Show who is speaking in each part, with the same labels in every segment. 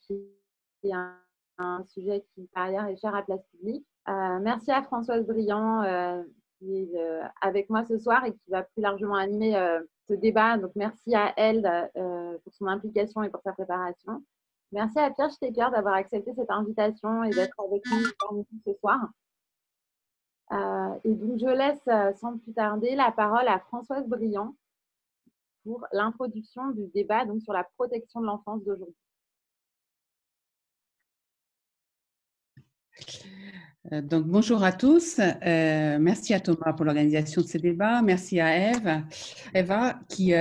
Speaker 1: qui est un sujet qui, par ailleurs, est cher à Place Publique. Merci à Françoise Briand, qui est avec moi ce soir et qui va plus largement animer ce débat. Donc, merci à elle pour son implication et pour sa préparation. Merci à Pierre Stecker d'avoir accepté cette invitation et d'être avec nous parmi nous ce soir. Et donc, je laisse sans plus tarder la parole à Françoise Briand pour l'introduction du débat donc, sur la protection de l'enfance d'aujourd'hui.
Speaker 2: Donc, bonjour à tous. Merci à Thomas pour l'organisation de ce débat. Merci à Eva, qui,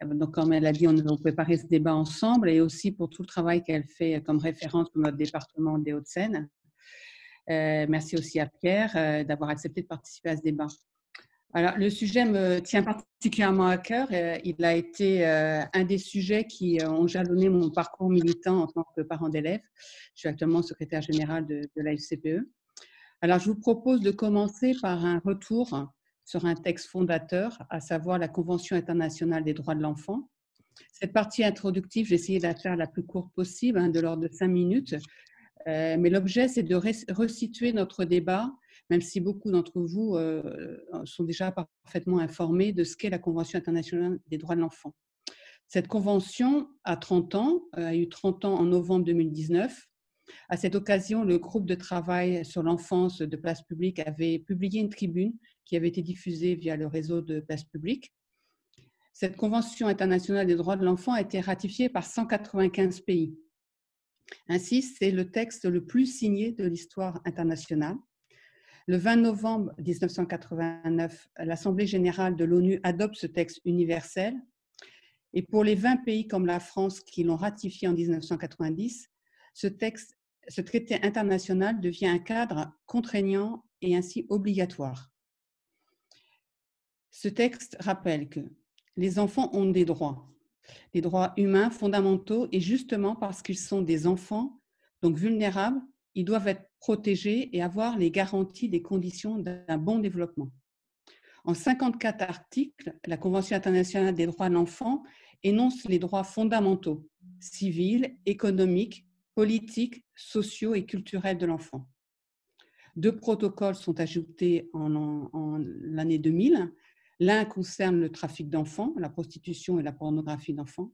Speaker 2: donc, comme elle a dit, on a préparé ce débat ensemble et aussi pour tout le travail qu'elle fait comme référence pour notre département des Hauts-de-Seine. Merci aussi à Pierre d'avoir accepté de participer à ce débat. Alors, le sujet me tient particulièrement à cœur. Il a été un des sujets qui ont jalonné mon parcours militant en tant que parent d'élève. Je suis actuellement secrétaire générale de la FCPE. Alors, je vous propose de commencer par un retour sur un texte fondateur, à savoir la Convention internationale des droits de l'enfant. Cette partie introductive, j'ai essayé de la faire la plus courte possible, de l'ordre de 5 minutes. Mais l'objet, c'est de resituer notre débat, même si beaucoup d'entre vous sont déjà parfaitement informés de ce qu'est la Convention internationale des droits de l'enfant. Cette convention a 30 ans, a eu 30 ans en novembre 2019. À cette occasion, le groupe de travail sur l'enfance de Place Publique avait publié une tribune qui avait été diffusée via le réseau de Place Publique. Cette Convention internationale des droits de l'enfant a été ratifiée par 195 pays. Ainsi, c'est le texte le plus signé de l'histoire internationale. Le 20 novembre 1989, l'Assemblée générale de l'ONU adopte ce texte universel. Et pour les 20 pays comme la France qui l'ont ratifié en 1990, ce traité international devient un cadre contraignant et ainsi obligatoire. Ce texte rappelle que les enfants ont des droits humains fondamentaux, et justement parce qu'ils sont des enfants, donc vulnérables, ils doivent être protégés et avoir les garanties des conditions d'un bon développement. En 54 articles, la Convention internationale des droits de l'enfant énonce les droits fondamentaux, civils, économiques, politiques, sociaux et culturels de l'enfant. 2 protocoles sont ajoutés en l'année 2000. L'un concerne le trafic d'enfants, la prostitution et la pornographie d'enfants,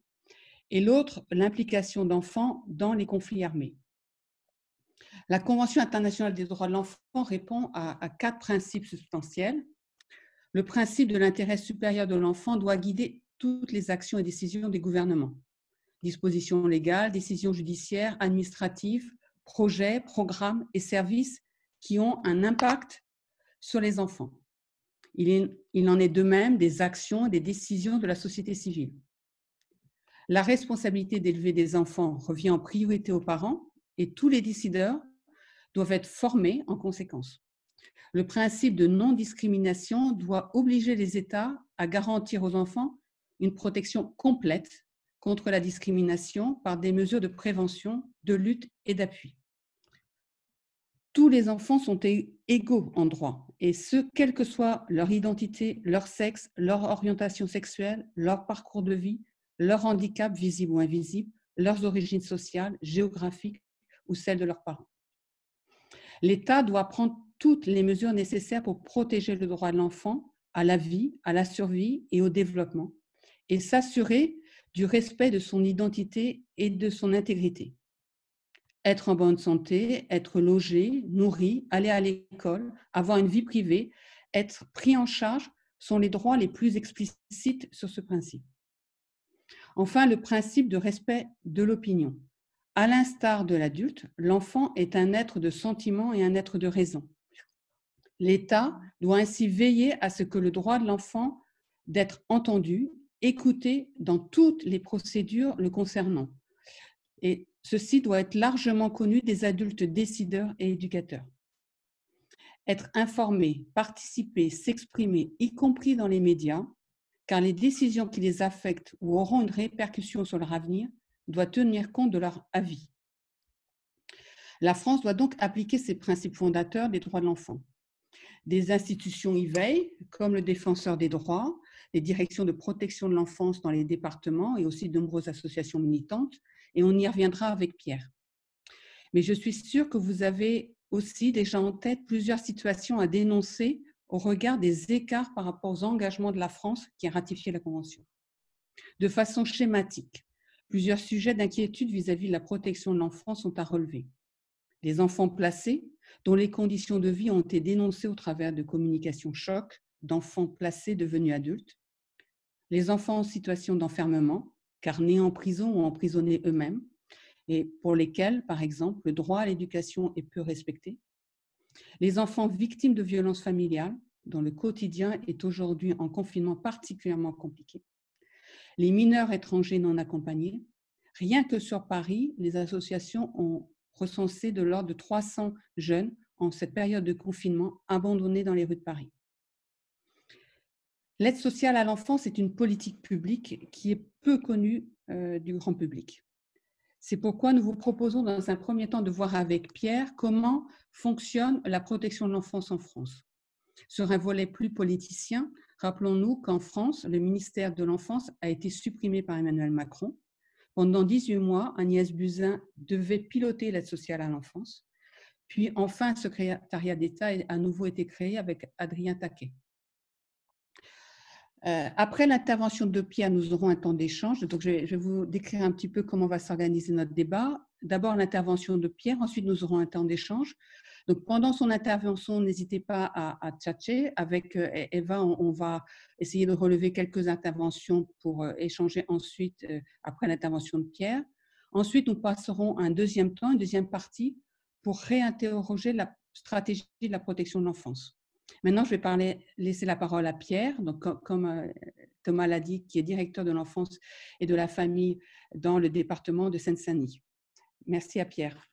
Speaker 2: et l'autre, l'implication d'enfants dans les conflits armés. La Convention internationale des droits de l'enfant répond à 4 principes substantiels. Le principe de l'intérêt supérieur de l'enfant doit guider toutes les actions et décisions des gouvernements. Dispositions légales, décisions judiciaires, administratives, projets, programmes et services qui ont un impact sur les enfants. Il en est de même des actions et des décisions de la société civile. La responsabilité d'élever des enfants revient en priorité aux parents et tous les décideurs doivent être formés en conséquence. Le principe de non-discrimination doit obliger les États à garantir aux enfants une protection complète contre la discrimination par des mesures de prévention, de lutte et d'appui. Tous les enfants sont égaux en droit, et ce, quelle que soit leur identité, leur sexe, leur orientation sexuelle, leur parcours de vie, leur handicap visible ou invisible, leurs origines sociales, géographiques ou celles de leurs parents. L'État doit prendre toutes les mesures nécessaires pour protéger le droit de l'enfant à la vie, à la survie et au développement, et s'assurer du respect de son identité et de son intégrité. Être en bonne santé, être logé, nourri, aller à l'école, avoir une vie privée, être pris en charge sont les droits les plus explicites sur ce principe. Enfin, le principe de respect de l'opinion. À l'instar de l'adulte, l'enfant est un être de sentiment et un être de raison. L'État doit ainsi veiller à ce que le droit de l'enfant d'être entendu, écouté dans toutes les procédures le concernant. Et ceci doit être largement connu des adultes décideurs et éducateurs. Être informé, participer, s'exprimer, y compris dans les médias, car les décisions qui les affectent ou auront une répercussion sur leur avenir doivent tenir compte de leur avis. La France doit donc appliquer ces principes fondateurs des droits de l'enfant. Des institutions y veillent, comme le Défenseur des droits, les directions de protection de l'enfance dans les départements et aussi de nombreuses associations militantes et on y reviendra avec Pierre. Mais je suis sûre que vous avez aussi déjà en tête plusieurs situations à dénoncer au regard des écarts par rapport aux engagements de la France qui a ratifié la Convention. De façon schématique, plusieurs sujets d'inquiétude vis-à-vis de la protection de l'enfance sont à relever. Les enfants placés, dont les conditions de vie ont été dénoncées au travers de communications chocs d'enfants placés devenus adultes. Les enfants en situation d'enfermement, car nés en prison ou emprisonnés eux-mêmes, et pour lesquels, par exemple, le droit à l'éducation est peu respecté. Les enfants victimes de violences familiales, dont le quotidien est aujourd'hui en confinement particulièrement compliqué. Les mineurs étrangers non accompagnés. Rien que sur Paris, les associations ont recensé de l'ordre de 300 jeunes en cette période de confinement abandonnés dans les rues de Paris. L'aide sociale à l'enfance est une politique publique qui est peu connue du grand public. C'est pourquoi nous vous proposons dans un premier temps de voir avec Pierre comment fonctionne la protection de l'enfance en France. Sur un volet plus politicien, rappelons-nous qu'en France, le ministère de l'Enfance a été supprimé par Emmanuel Macron. Pendant 18 mois, Agnès Buzyn devait piloter l'aide sociale à l'enfance. Puis enfin, un secrétariat d'État a à nouveau été créé avec Adrien Taquet. Après l'intervention de Pierre, nous aurons un temps d'échange. Donc, je vais vous décrire un petit peu comment va s'organiser notre débat. D'abord, l'intervention de Pierre. Ensuite, nous aurons un temps d'échange. Donc, pendant son intervention, n'hésitez pas à tchatcher. Avec Eva, on va essayer de relever quelques interventions pour échanger ensuite, après l'intervention de Pierre. Ensuite, nous passerons à un deuxième temps, une deuxième partie, pour réinterroger la stratégie de la protection de l'enfance. Maintenant, je vais laisser la parole à Pierre, donc, comme Thomas l'a dit, qui est directeur de l'enfance et de la famille dans le département de Seine-Saint-Denis. Merci à Pierre.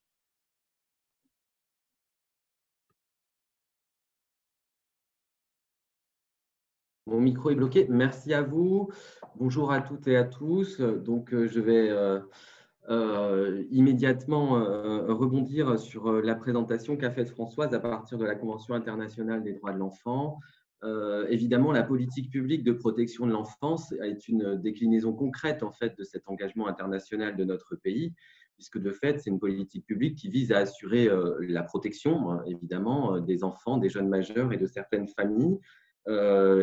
Speaker 3: Mon micro est bloqué. Merci à vous. Bonjour à toutes et à tous. Donc, je vais immédiatement rebondir sur la présentation qu'a faite Françoise à partir de la Convention internationale des droits de l'enfant. Évidemment, la politique publique de protection de l'enfance est une déclinaison concrète en fait de cet engagement international de notre pays, puisque de fait, c'est une politique publique qui vise à assurer la protection, évidemment, des enfants, des jeunes majeurs et de certaines familles.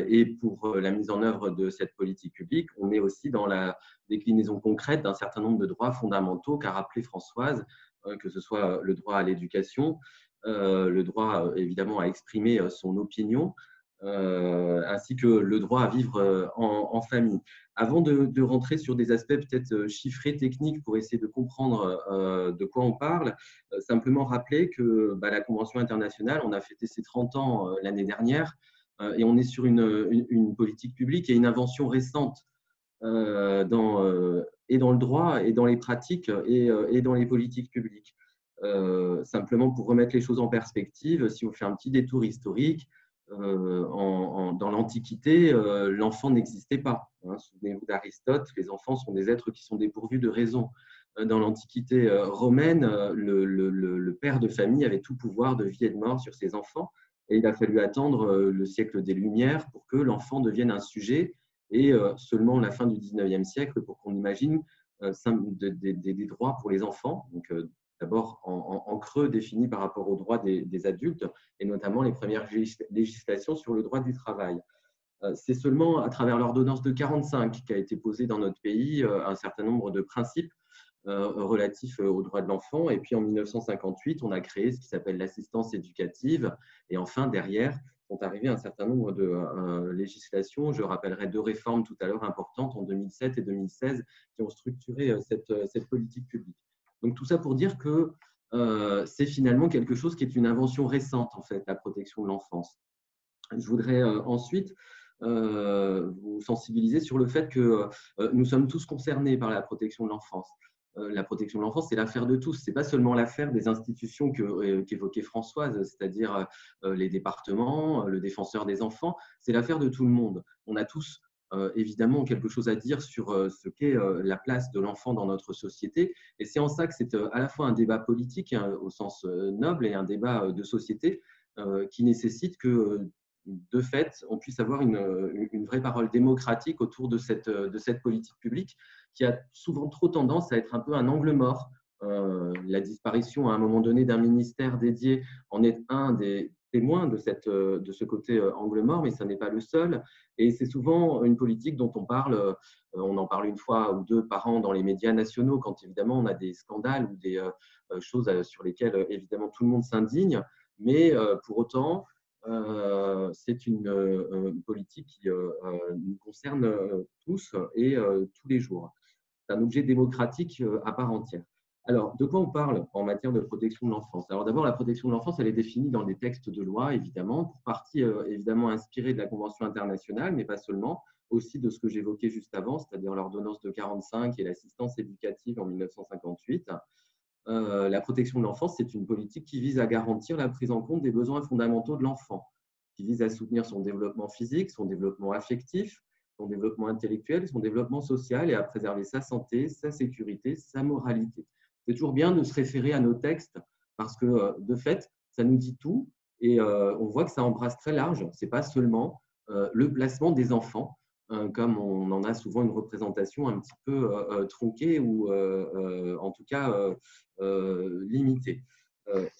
Speaker 3: Et pour la mise en œuvre de cette politique publique, on est aussi dans la déclinaison concrète d'un certain nombre de droits fondamentaux qu'a rappelé Françoise, que ce soit le droit à l'éducation, le droit évidemment à exprimer son opinion, ainsi que le droit à vivre en famille. Avant de rentrer sur des aspects peut-être chiffrés, techniques, pour essayer de comprendre de quoi on parle, simplement rappeler que la Convention internationale, on a fêté ses 30 ans l'année dernière, et on est sur une politique publique et une invention récente et dans le droit et dans les pratiques et dans les politiques publiques. Simplement pour remettre les choses en perspective, si on fait un petit détour historique, dans l'Antiquité, l'enfant n'existait pas. Souvenez-vous d'Aristote, les enfants sont des êtres qui sont dépourvus de raison. Dans l'Antiquité romaine, le père de famille avait tout pouvoir de vie et de mort sur ses enfants. Et il a fallu attendre le siècle des Lumières pour que l'enfant devienne un sujet, et seulement la fin du 19e siècle pour qu'on imagine des droits pour les enfants. Donc, d'abord en creux définis par rapport aux droits des adultes, et notamment les premières législations sur le droit du travail. C'est seulement à travers l'ordonnance de 1945 qu'a été posé dans notre pays un certain nombre de principes relatif aux droits de l'enfant. Et puis en 1958, on a créé ce qui s'appelle l'assistance éducative. Et enfin, derrière, sont arrivés un certain nombre de législations. Je rappellerai 2 réformes tout à l'heure importantes en 2007 et 2016 qui ont structuré cette politique publique. Donc tout ça pour dire que c'est finalement quelque chose qui est une invention récente, en fait, la protection de l'enfance. Je voudrais ensuite vous sensibiliser sur le fait que nous sommes tous concernés par la protection de l'enfance. La protection de l'enfance, c'est l'affaire de tous. Ce n'est pas seulement l'affaire des institutions qu'évoquait Françoise, c'est-à-dire les départements, le défenseur des enfants. C'est l'affaire de tout le monde. On a tous évidemment quelque chose à dire sur ce qu'est la place de l'enfant dans notre société. Et c'est en ça que c'est à la fois un débat politique au sens noble et un débat de société qui nécessite que de fait, on puisse avoir une vraie parole démocratique autour de cette politique publique qui a souvent trop tendance à être un peu un angle mort. La disparition à un moment donné d'un ministère dédié en est un des témoins de ce côté angle mort, mais ça n'est pas le seul. Et c'est souvent une politique dont on en parle une fois ou deux par an dans les médias nationaux, quand évidemment on a des scandales ou des choses sur lesquelles évidemment tout le monde s'indigne. Mais pour autant, c'est une politique qui nous concerne tous et tous les jours. C'est un objet démocratique à part entière. Alors, de quoi on parle en matière de protection de l'enfance? Alors d'abord, la protection de l'enfance, elle est définie dans des textes de loi, évidemment, pour partie évidemment inspirée de la Convention internationale, mais pas seulement, aussi de ce que j'évoquais juste avant, c'est-à-dire l'ordonnance de 45 et l'assistance éducative en 1958. La protection de l'enfance, c'est une politique qui vise à garantir la prise en compte des besoins fondamentaux de l'enfant, qui vise à soutenir son développement physique, son développement affectif, son développement intellectuel, son développement social et à préserver sa santé, sa sécurité, sa moralité. C'est toujours bien de se référer à nos textes parce que, de fait, ça nous dit tout et on voit que ça embrasse très large. Ce n'est pas seulement le placement des enfants, comme on en a souvent une représentation un petit peu tronquée ou en tout cas limitée.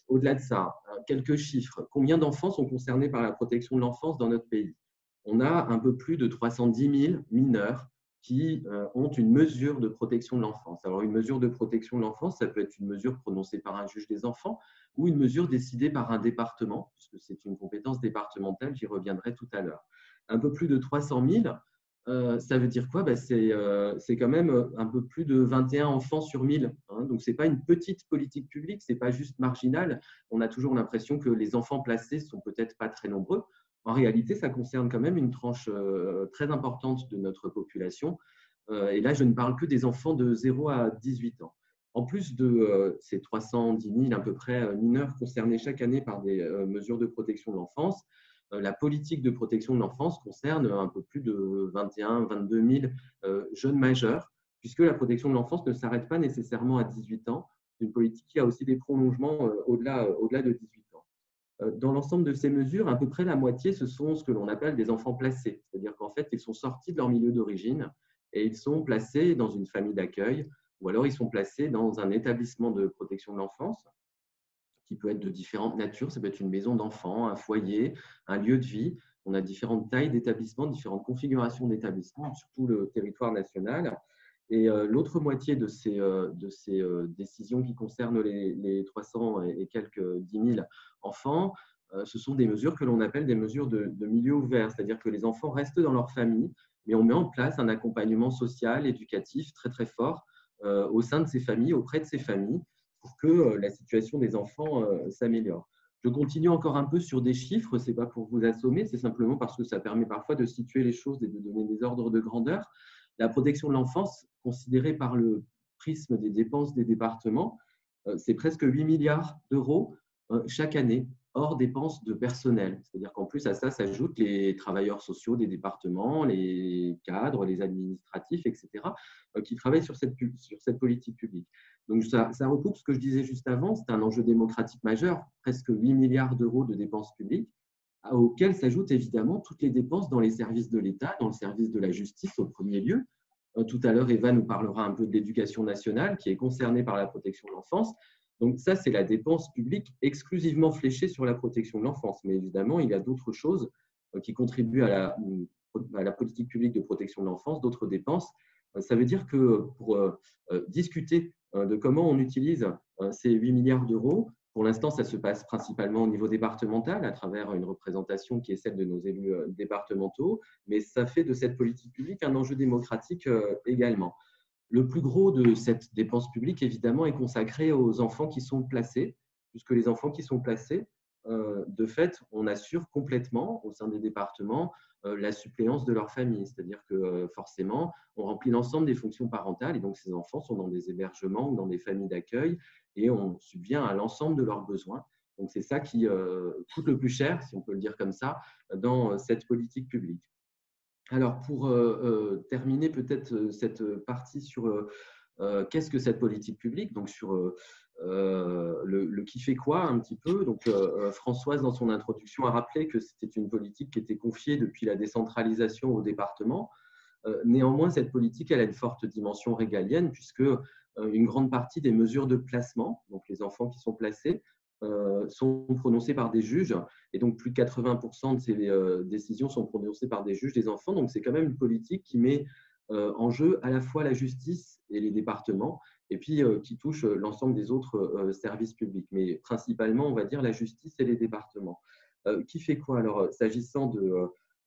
Speaker 3: Au-delà de ça, quelques chiffres. Combien d'enfants sont concernés par la protection de l'enfance dans notre pays? On a un peu plus de 310 000 mineurs qui ont une mesure de protection de l'enfance. Alors, une mesure de protection de l'enfance, ça peut être une mesure prononcée par un juge des enfants ou une mesure décidée par un département, puisque c'est une compétence départementale, j'y reviendrai tout à l'heure. Un peu plus de 300 000, ça veut dire quoi? C'est quand même un peu plus de 21 enfants sur 1000. Hein. Donc, ce n'est pas une petite politique publique, ce n'est pas juste marginal. On a toujours l'impression que les enfants placés ne sont peut-être pas très nombreux. En réalité, ça concerne quand même une tranche très importante de notre population. Et là, je ne parle que des enfants de 0 à 18 ans. En plus de ces 310 000 à peu près mineurs concernés chaque année par des mesures de protection de l'enfance, la politique de protection de l'enfance concerne un peu plus de 21 000, 22 000 jeunes majeurs, puisque la protection de l'enfance ne s'arrête pas nécessairement à 18 ans. C'est une politique qui a aussi des prolongements au-delà de 18 ans. Dans l'ensemble de ces mesures, à peu près la moitié, ce sont ce que l'on appelle des enfants placés. C'est-à-dire qu'en fait, ils sont sortis de leur milieu d'origine et ils sont placés dans une famille d'accueil ou alors ils sont placés dans un établissement de protection de l'enfance qui peut être de différentes natures. Ça peut être une maison d'enfants, un foyer, un lieu de vie. On a différentes tailles d'établissements, différentes configurations d'établissements sur tout le territoire national. Et l'autre moitié de ces décisions qui concernent les 300 et quelques 10 000 enfants, ce sont des mesures que l'on appelle des mesures de milieu ouvert, c'est-à-dire que les enfants restent dans leur famille, mais on met en place un accompagnement social, éducatif très très fort au sein de ces familles, auprès de ces familles, pour que la situation des enfants s'améliore. Je continue encore un peu sur des chiffres, ce n'est pas pour vous assommer, c'est simplement parce que ça permet parfois de situer les choses et de donner des ordres de grandeur. La protection de l'enfance, considérée par le prisme des dépenses des départements, c'est presque 8 milliards d'euros chaque année, hors dépenses de personnel. C'est-à-dire qu'en plus à ça s'ajoutent les travailleurs sociaux des départements, les cadres, les administratifs, etc., qui travaillent sur cette politique publique. Donc ça recoupe ce que je disais juste avant, c'est un enjeu démocratique majeur, presque 8 milliards d'euros de dépenses publiques, auxquelles s'ajoutent évidemment toutes les dépenses dans les services de l'État, dans le service de la justice au premier lieu. Tout à l'heure, Eva nous parlera un peu de l'éducation nationale qui est concernée par la protection de l'enfance. Donc ça, c'est la dépense publique exclusivement fléchée sur la protection de l'enfance. Mais évidemment, il y a d'autres choses qui contribuent à la politique publique de protection de l'enfance, d'autres dépenses. Ça veut dire que pour discuter de comment on utilise ces 8 milliards d'euros, pour l'instant, ça se passe principalement au niveau départemental, à travers une représentation qui est celle de nos élus départementaux, mais ça fait de cette politique publique un enjeu démocratique également. Le plus gros de cette dépense publique, évidemment, est consacré aux enfants qui sont placés, puisque les enfants qui sont placés, de fait, on assure complètement au sein des départements la suppléance de leur famille. C'est-à-dire que forcément, on remplit l'ensemble des fonctions parentales et donc ces enfants sont dans des hébergements ou dans des familles d'accueil et on subvient à l'ensemble de leurs besoins. Donc c'est ça qui coûte le plus cher, si on peut le dire comme ça, dans cette politique publique. Alors pour terminer peut-être cette partie sur qu'est-ce que cette politique publique, donc sur le qui fait quoi un petit peu. Donc, Françoise, dans son introduction, a rappelé que c'était une politique qui était confiée depuis la décentralisation au département. Néanmoins, cette politique, elle a une forte dimension régalienne puisque une grande partie des mesures de placement, donc les enfants qui sont placés, sont prononcées par des juges. Et donc, plus de 80% de ces décisions sont prononcées par des juges des enfants. Donc, c'est quand même une politique qui met en jeu à la fois la justice et les départements, et puis qui touche l'ensemble des autres services publics. Mais principalement, on va dire la justice et les départements. Qui fait quoi? Alors, s'agissant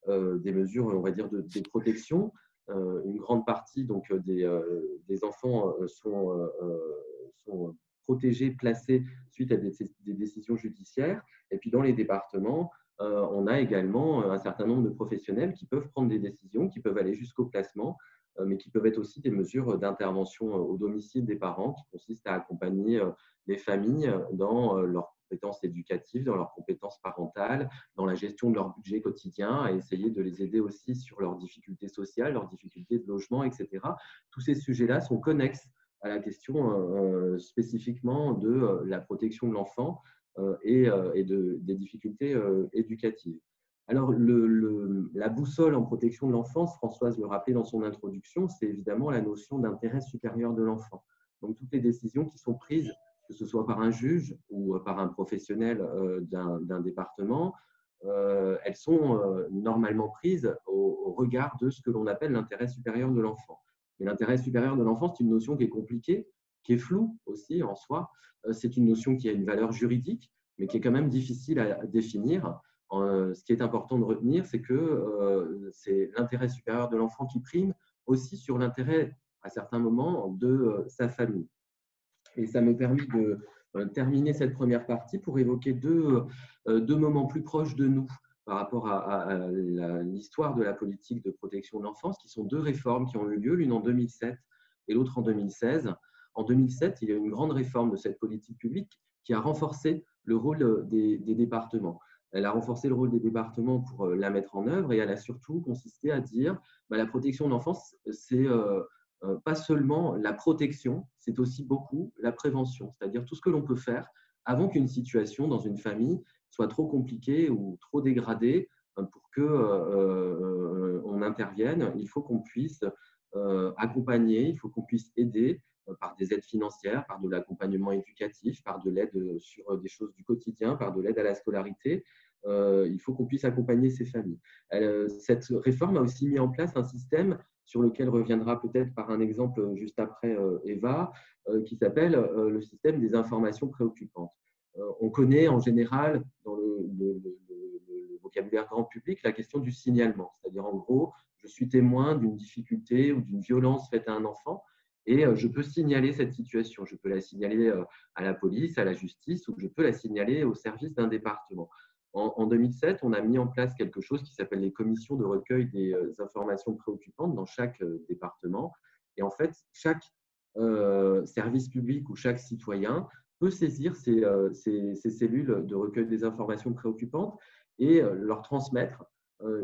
Speaker 3: des mesures, on va dire, des protections, une grande partie donc, des enfants sont protégés, placés suite à des décisions judiciaires. Et puis, dans les départements, on a également un certain nombre de professionnels qui peuvent prendre des décisions, qui peuvent aller jusqu'au placement, mais qui peuvent être aussi des mesures d'intervention au domicile des parents, qui consistent à accompagner les familles dans leurs compétences éducatives, dans leurs compétences parentales, dans la gestion de leur budget quotidien, à essayer de les aider aussi sur leurs difficultés sociales, leurs difficultés de logement, etc. Tous ces sujets-là sont connexes à la question spécifiquement de la protection de l'enfant et des difficultés éducatives. Alors, la boussole en protection de l'enfance, Françoise le rappelait dans son introduction, c'est évidemment la notion d'intérêt supérieur de l'enfant. Donc, toutes les décisions qui sont prises, que ce soit par un juge ou par un professionnel d'un département, elles sont normalement prises au regard de ce que l'on appelle l'intérêt supérieur de l'enfant. Mais l'intérêt supérieur de l'enfant, c'est une notion qui est compliquée, qui est floue aussi en soi. C'est une notion qui a une valeur juridique, mais qui est quand même difficile à définir. Ce qui est important de retenir, c'est que c'est l'intérêt supérieur de l'enfant qui prime aussi sur l'intérêt, à certains moments, de sa famille. Et ça me permet de terminer cette première partie pour évoquer deux moments plus proches de nous par rapport à l'histoire de la politique de protection de l'enfance, qui sont deux réformes qui ont eu lieu, l'une en 2007 et l'autre en 2016. En 2007, il y a eu une grande réforme de cette politique publique qui a renforcé le rôle des départements. Elle a renforcé le rôle des départements pour la mettre en œuvre et elle a surtout consisté à dire la protection de l'enfance, c'est pas seulement la protection, c'est aussi beaucoup la prévention, c'est-à-dire tout ce que l'on peut faire avant qu'une situation dans une famille soit trop compliquée ou trop dégradée pour qu'on intervienne. Il faut qu'on puisse accompagner, il faut qu'on puisse aider par des aides financières, par de l'accompagnement éducatif, par de l'aide sur des choses du quotidien, par de l'aide à la scolarité. Il faut qu'on puisse accompagner ces familles. Cette réforme a aussi mis en place un système sur lequel reviendra peut-être par un exemple juste après Eva, qui s'appelle le système des informations préoccupantes. On connaît en général dans le vocabulaire grand public la question du signalement, c'est-à-dire en gros, je suis témoin d'une difficulté ou d'une violence faite à un enfant et je peux signaler cette situation. Je peux la signaler à la police, à la justice ou je peux la signaler au service d'un département. En 2007, on a mis en place quelque chose qui s'appelle les commissions de recueil des informations préoccupantes dans chaque département. Et en fait, chaque service public ou chaque citoyen peut saisir ces cellules de recueil des informations préoccupantes et leur transmettre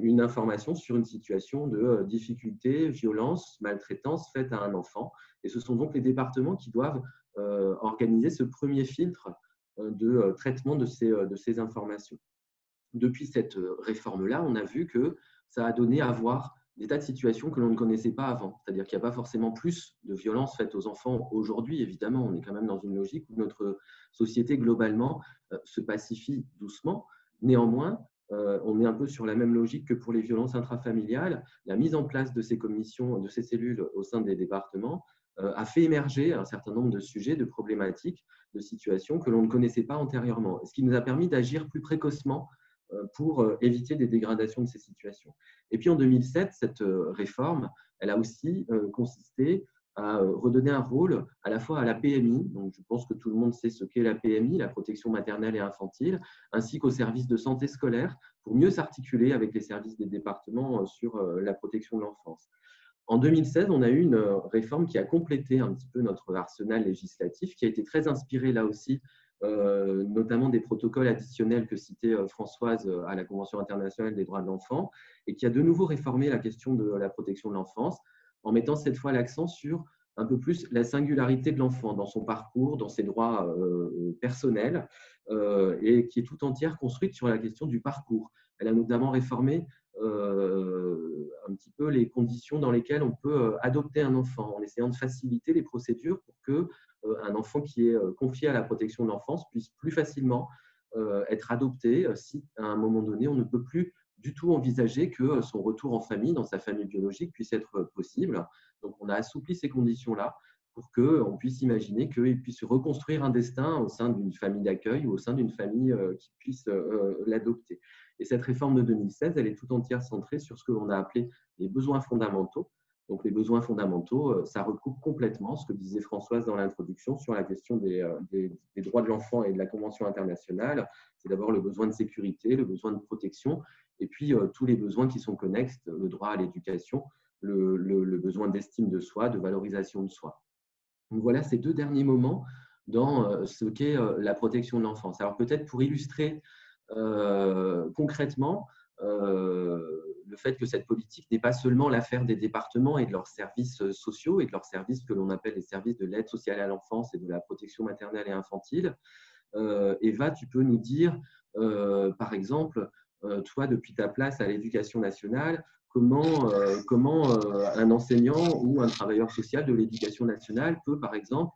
Speaker 3: une information sur une situation de difficulté, violence, maltraitance faite à un enfant. Et ce sont donc les départements qui doivent organiser ce premier filtre de traitement de ces informations. Depuis cette réforme-là, on a vu que ça a donné à voir des tas de situations que l'on ne connaissait pas avant. C'est-à-dire qu'il n'y a pas forcément plus de violences faites aux enfants aujourd'hui. Évidemment, on est quand même dans une logique où notre société, globalement, se pacifie doucement. Néanmoins, on est un peu sur la même logique que pour les violences intrafamiliales. La mise en place de ces commissions, de ces cellules au sein des départements a fait émerger un certain nombre de sujets, de problématiques, de situations que l'on ne connaissait pas antérieurement. Ce qui nous a permis d'agir plus précocement pour éviter des dégradations de ces situations. Et puis en 2007, cette réforme, elle a aussi consisté à redonner un rôle à la fois à la PMI, donc je pense que tout le monde sait ce qu'est la PMI, la protection maternelle et infantile, ainsi qu'aux services de santé scolaire, pour mieux s'articuler avec les services des départements sur la protection de l'enfance. En 2016, on a eu une réforme qui a complété un petit peu notre arsenal législatif, qui a été très inspirée là aussi notamment des protocoles additionnels que citait Françoise à la Convention internationale des droits de l'enfant, et qui a de nouveau réformé la question de la protection de l'enfance, en mettant cette fois l'accent sur un peu plus la singularité de l'enfant dans son parcours, dans ses droits personnels, et qui est tout entière construite sur la question du parcours. Elle a notamment réformé un petit peu les conditions dans lesquelles on peut adopter un enfant, en essayant de faciliter les procédures pour que un enfant qui est confié à la protection de l'enfance puisse plus facilement être adopté si à un moment donné on ne peut plus du tout envisager que son retour en famille, dans sa famille biologique, puisse être possible. Donc on a assoupli ces conditions-là pour qu'on puisse imaginer qu'il puisse reconstruire un destin au sein d'une famille d'accueil ou au sein d'une famille qui puisse l'adopter. Et cette réforme de 2016, elle est tout entière centrée sur ce que l'on a appelé les besoins fondamentaux. Donc les besoins fondamentaux, ça recoupe complètement ce que disait Françoise dans l'introduction sur la question des droits de l'enfant et de la Convention internationale. C'est d'abord le besoin de sécurité, le besoin de protection, et puis tous les besoins qui sont connexes, le droit à l'éducation, le besoin d'estime de soi, de valorisation de soi. Donc voilà ces deux derniers moments dans ce qu'est la protection de l'enfance. Alors peut-être pour illustrer concrètement le fait que cette politique n'est pas seulement l'affaire des départements et de leurs services sociaux et de leurs services que l'on appelle les services de l'aide sociale à l'enfance et de la protection maternelle et infantile. Eva, tu peux nous dire, par exemple, toi, depuis ta place à l'Éducation nationale, comment un enseignant ou un travailleur social de l'Éducation nationale peut, par exemple,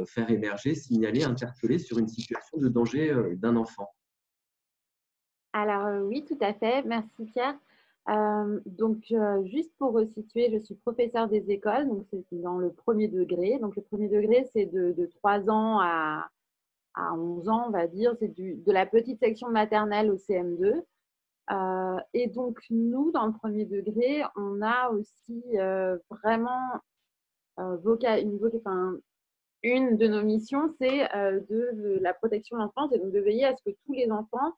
Speaker 3: faire émerger, signaler, interpeller sur une situation de danger d'un enfant?
Speaker 1: Alors oui, tout à fait. Merci Pierre. Juste pour resituer, je suis professeure des écoles, donc c'est dans le premier degré. Donc le premier degré, c'est de 3 ans à 11 ans, on va dire. C'est de la petite section maternelle au CM2. Et donc nous, dans le premier degré, on a aussi vraiment une de nos missions, c'est de la protection de l'enfance et donc de veiller à ce que tous les enfants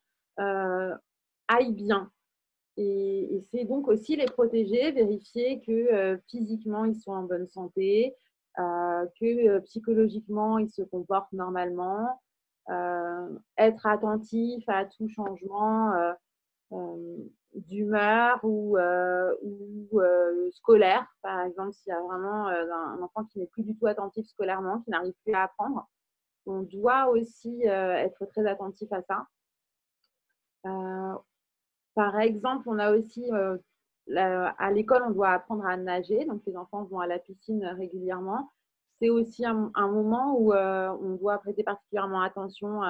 Speaker 1: aillent bien. Et c'est donc aussi les protéger, vérifier que physiquement, ils sont en bonne santé, que psychologiquement, ils se comportent normalement, être attentif à tout changement d'humeur ou scolaire. Par exemple, s'il y a vraiment un enfant qui n'est plus du tout attentif scolairement, qui n'arrive plus à apprendre, on doit aussi être très attentif à ça. Par exemple, on a aussi à l'école, on doit apprendre à nager. Donc, les enfants vont à la piscine régulièrement. C'est aussi un moment où on doit prêter particulièrement attention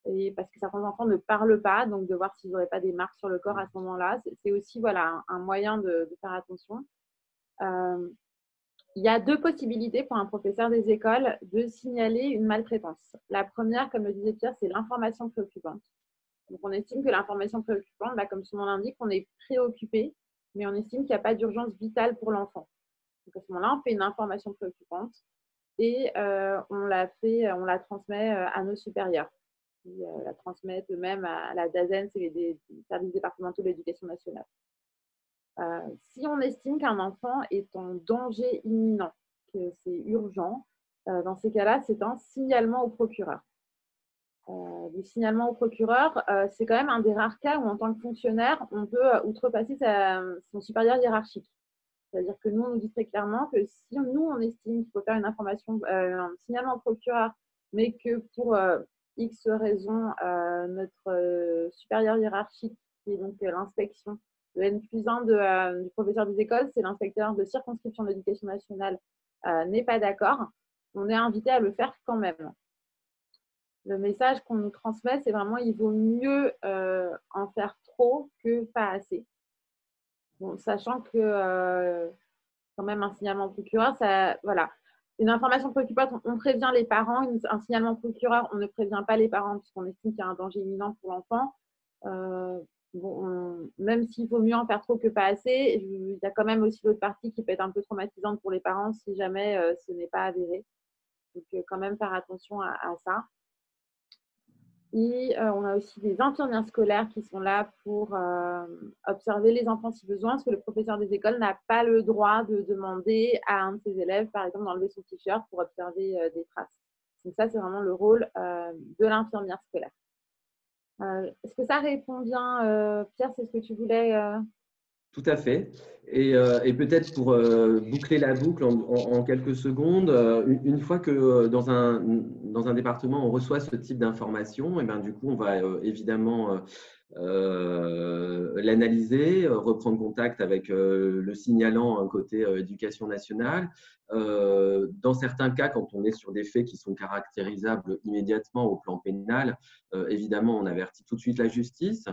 Speaker 1: et parce que certains enfants ne parlent pas, donc de voir s'ils n'auraient pas des marques sur le corps à ce moment-là. C'est aussi voilà, un moyen de faire attention. Il y a 2 possibilités pour un professeur des écoles de signaler une maltraitance. La première, comme le disait Pierre, c'est l'information préoccupante. Donc, on estime que l'information préoccupante, comme son nom l'indique, on est préoccupé, mais on estime qu'il n'y a pas d'urgence vitale pour l'enfant. Donc, à ce moment-là, on fait une information préoccupante et on la transmet à nos supérieurs. Qui la transmettent eux-mêmes à la DAZEN, c'est les services départementaux de l'éducation nationale. Si on estime qu'un enfant est en danger imminent, que c'est urgent, dans ces cas-là, c'est un signalement au procureur. Le signalement au procureur, c'est quand même un des rares cas où, en tant que fonctionnaire, on peut outrepasser son supérieur hiérarchique. C'est-à-dire que nous, on nous dit très clairement que si nous, on estime qu'il faut faire un signalement au procureur, mais que pour X raisons, notre supérieur hiérarchique, qui est donc l'inspection, le N+1 du professeur des écoles, c'est l'inspecteur de circonscription de l'éducation nationale, n'est pas d'accord, on est invité à le faire quand même. Le message qu'on nous transmet, c'est vraiment il vaut mieux en faire trop que pas assez. Bon, sachant que quand même un signalement au procureur, ça, voilà. Une information préoccupante, on prévient les parents. Un signalement au procureur, on ne prévient pas les parents puisqu'on estime qu'il y a un danger imminent pour l'enfant. Même s'il vaut mieux en faire trop que pas assez, il y a quand même aussi l'autre partie qui peut être un peu traumatisante pour les parents si jamais ce n'est pas avéré. Donc, quand même faire attention à ça. Et on a aussi des infirmières scolaires qui sont là pour observer les enfants si besoin, parce que le professeur des écoles n'a pas le droit de demander à un de ses élèves, par exemple, d'enlever son t-shirt pour observer des traces. Donc ça, c'est vraiment le rôle de l'infirmière scolaire. Est-ce que ça répond bien, Pierre? C'est ce que tu voulais
Speaker 3: Tout à fait. Et peut-être pour boucler la boucle en quelques secondes, une fois que dans un département, on reçoit ce type d'informations, et ben, du coup, on va évidemment l'analyser, reprendre contact avec le signalant côté éducation nationale. Dans certains cas, quand on est sur des faits qui sont caractérisables immédiatement au plan pénal, évidemment, on avertit tout de suite la justice.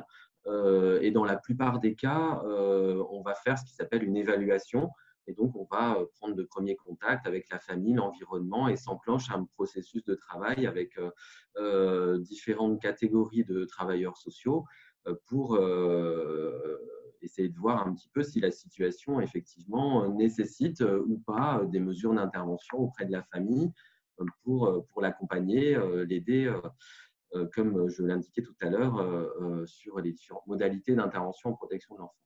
Speaker 3: Et dans la plupart des cas, on va faire ce qui s'appelle une évaluation. Et donc, on va prendre de premiers contacts avec la famille, l'environnement, et s'enclenche un processus de travail avec différentes catégories de travailleurs sociaux pour essayer de voir un petit peu si la situation, effectivement, nécessite ou pas des mesures d'intervention auprès de la famille pour l'accompagner, l'aider comme je l'indiquais tout à l'heure, sur les différentes modalités d'intervention en protection de l'enfance.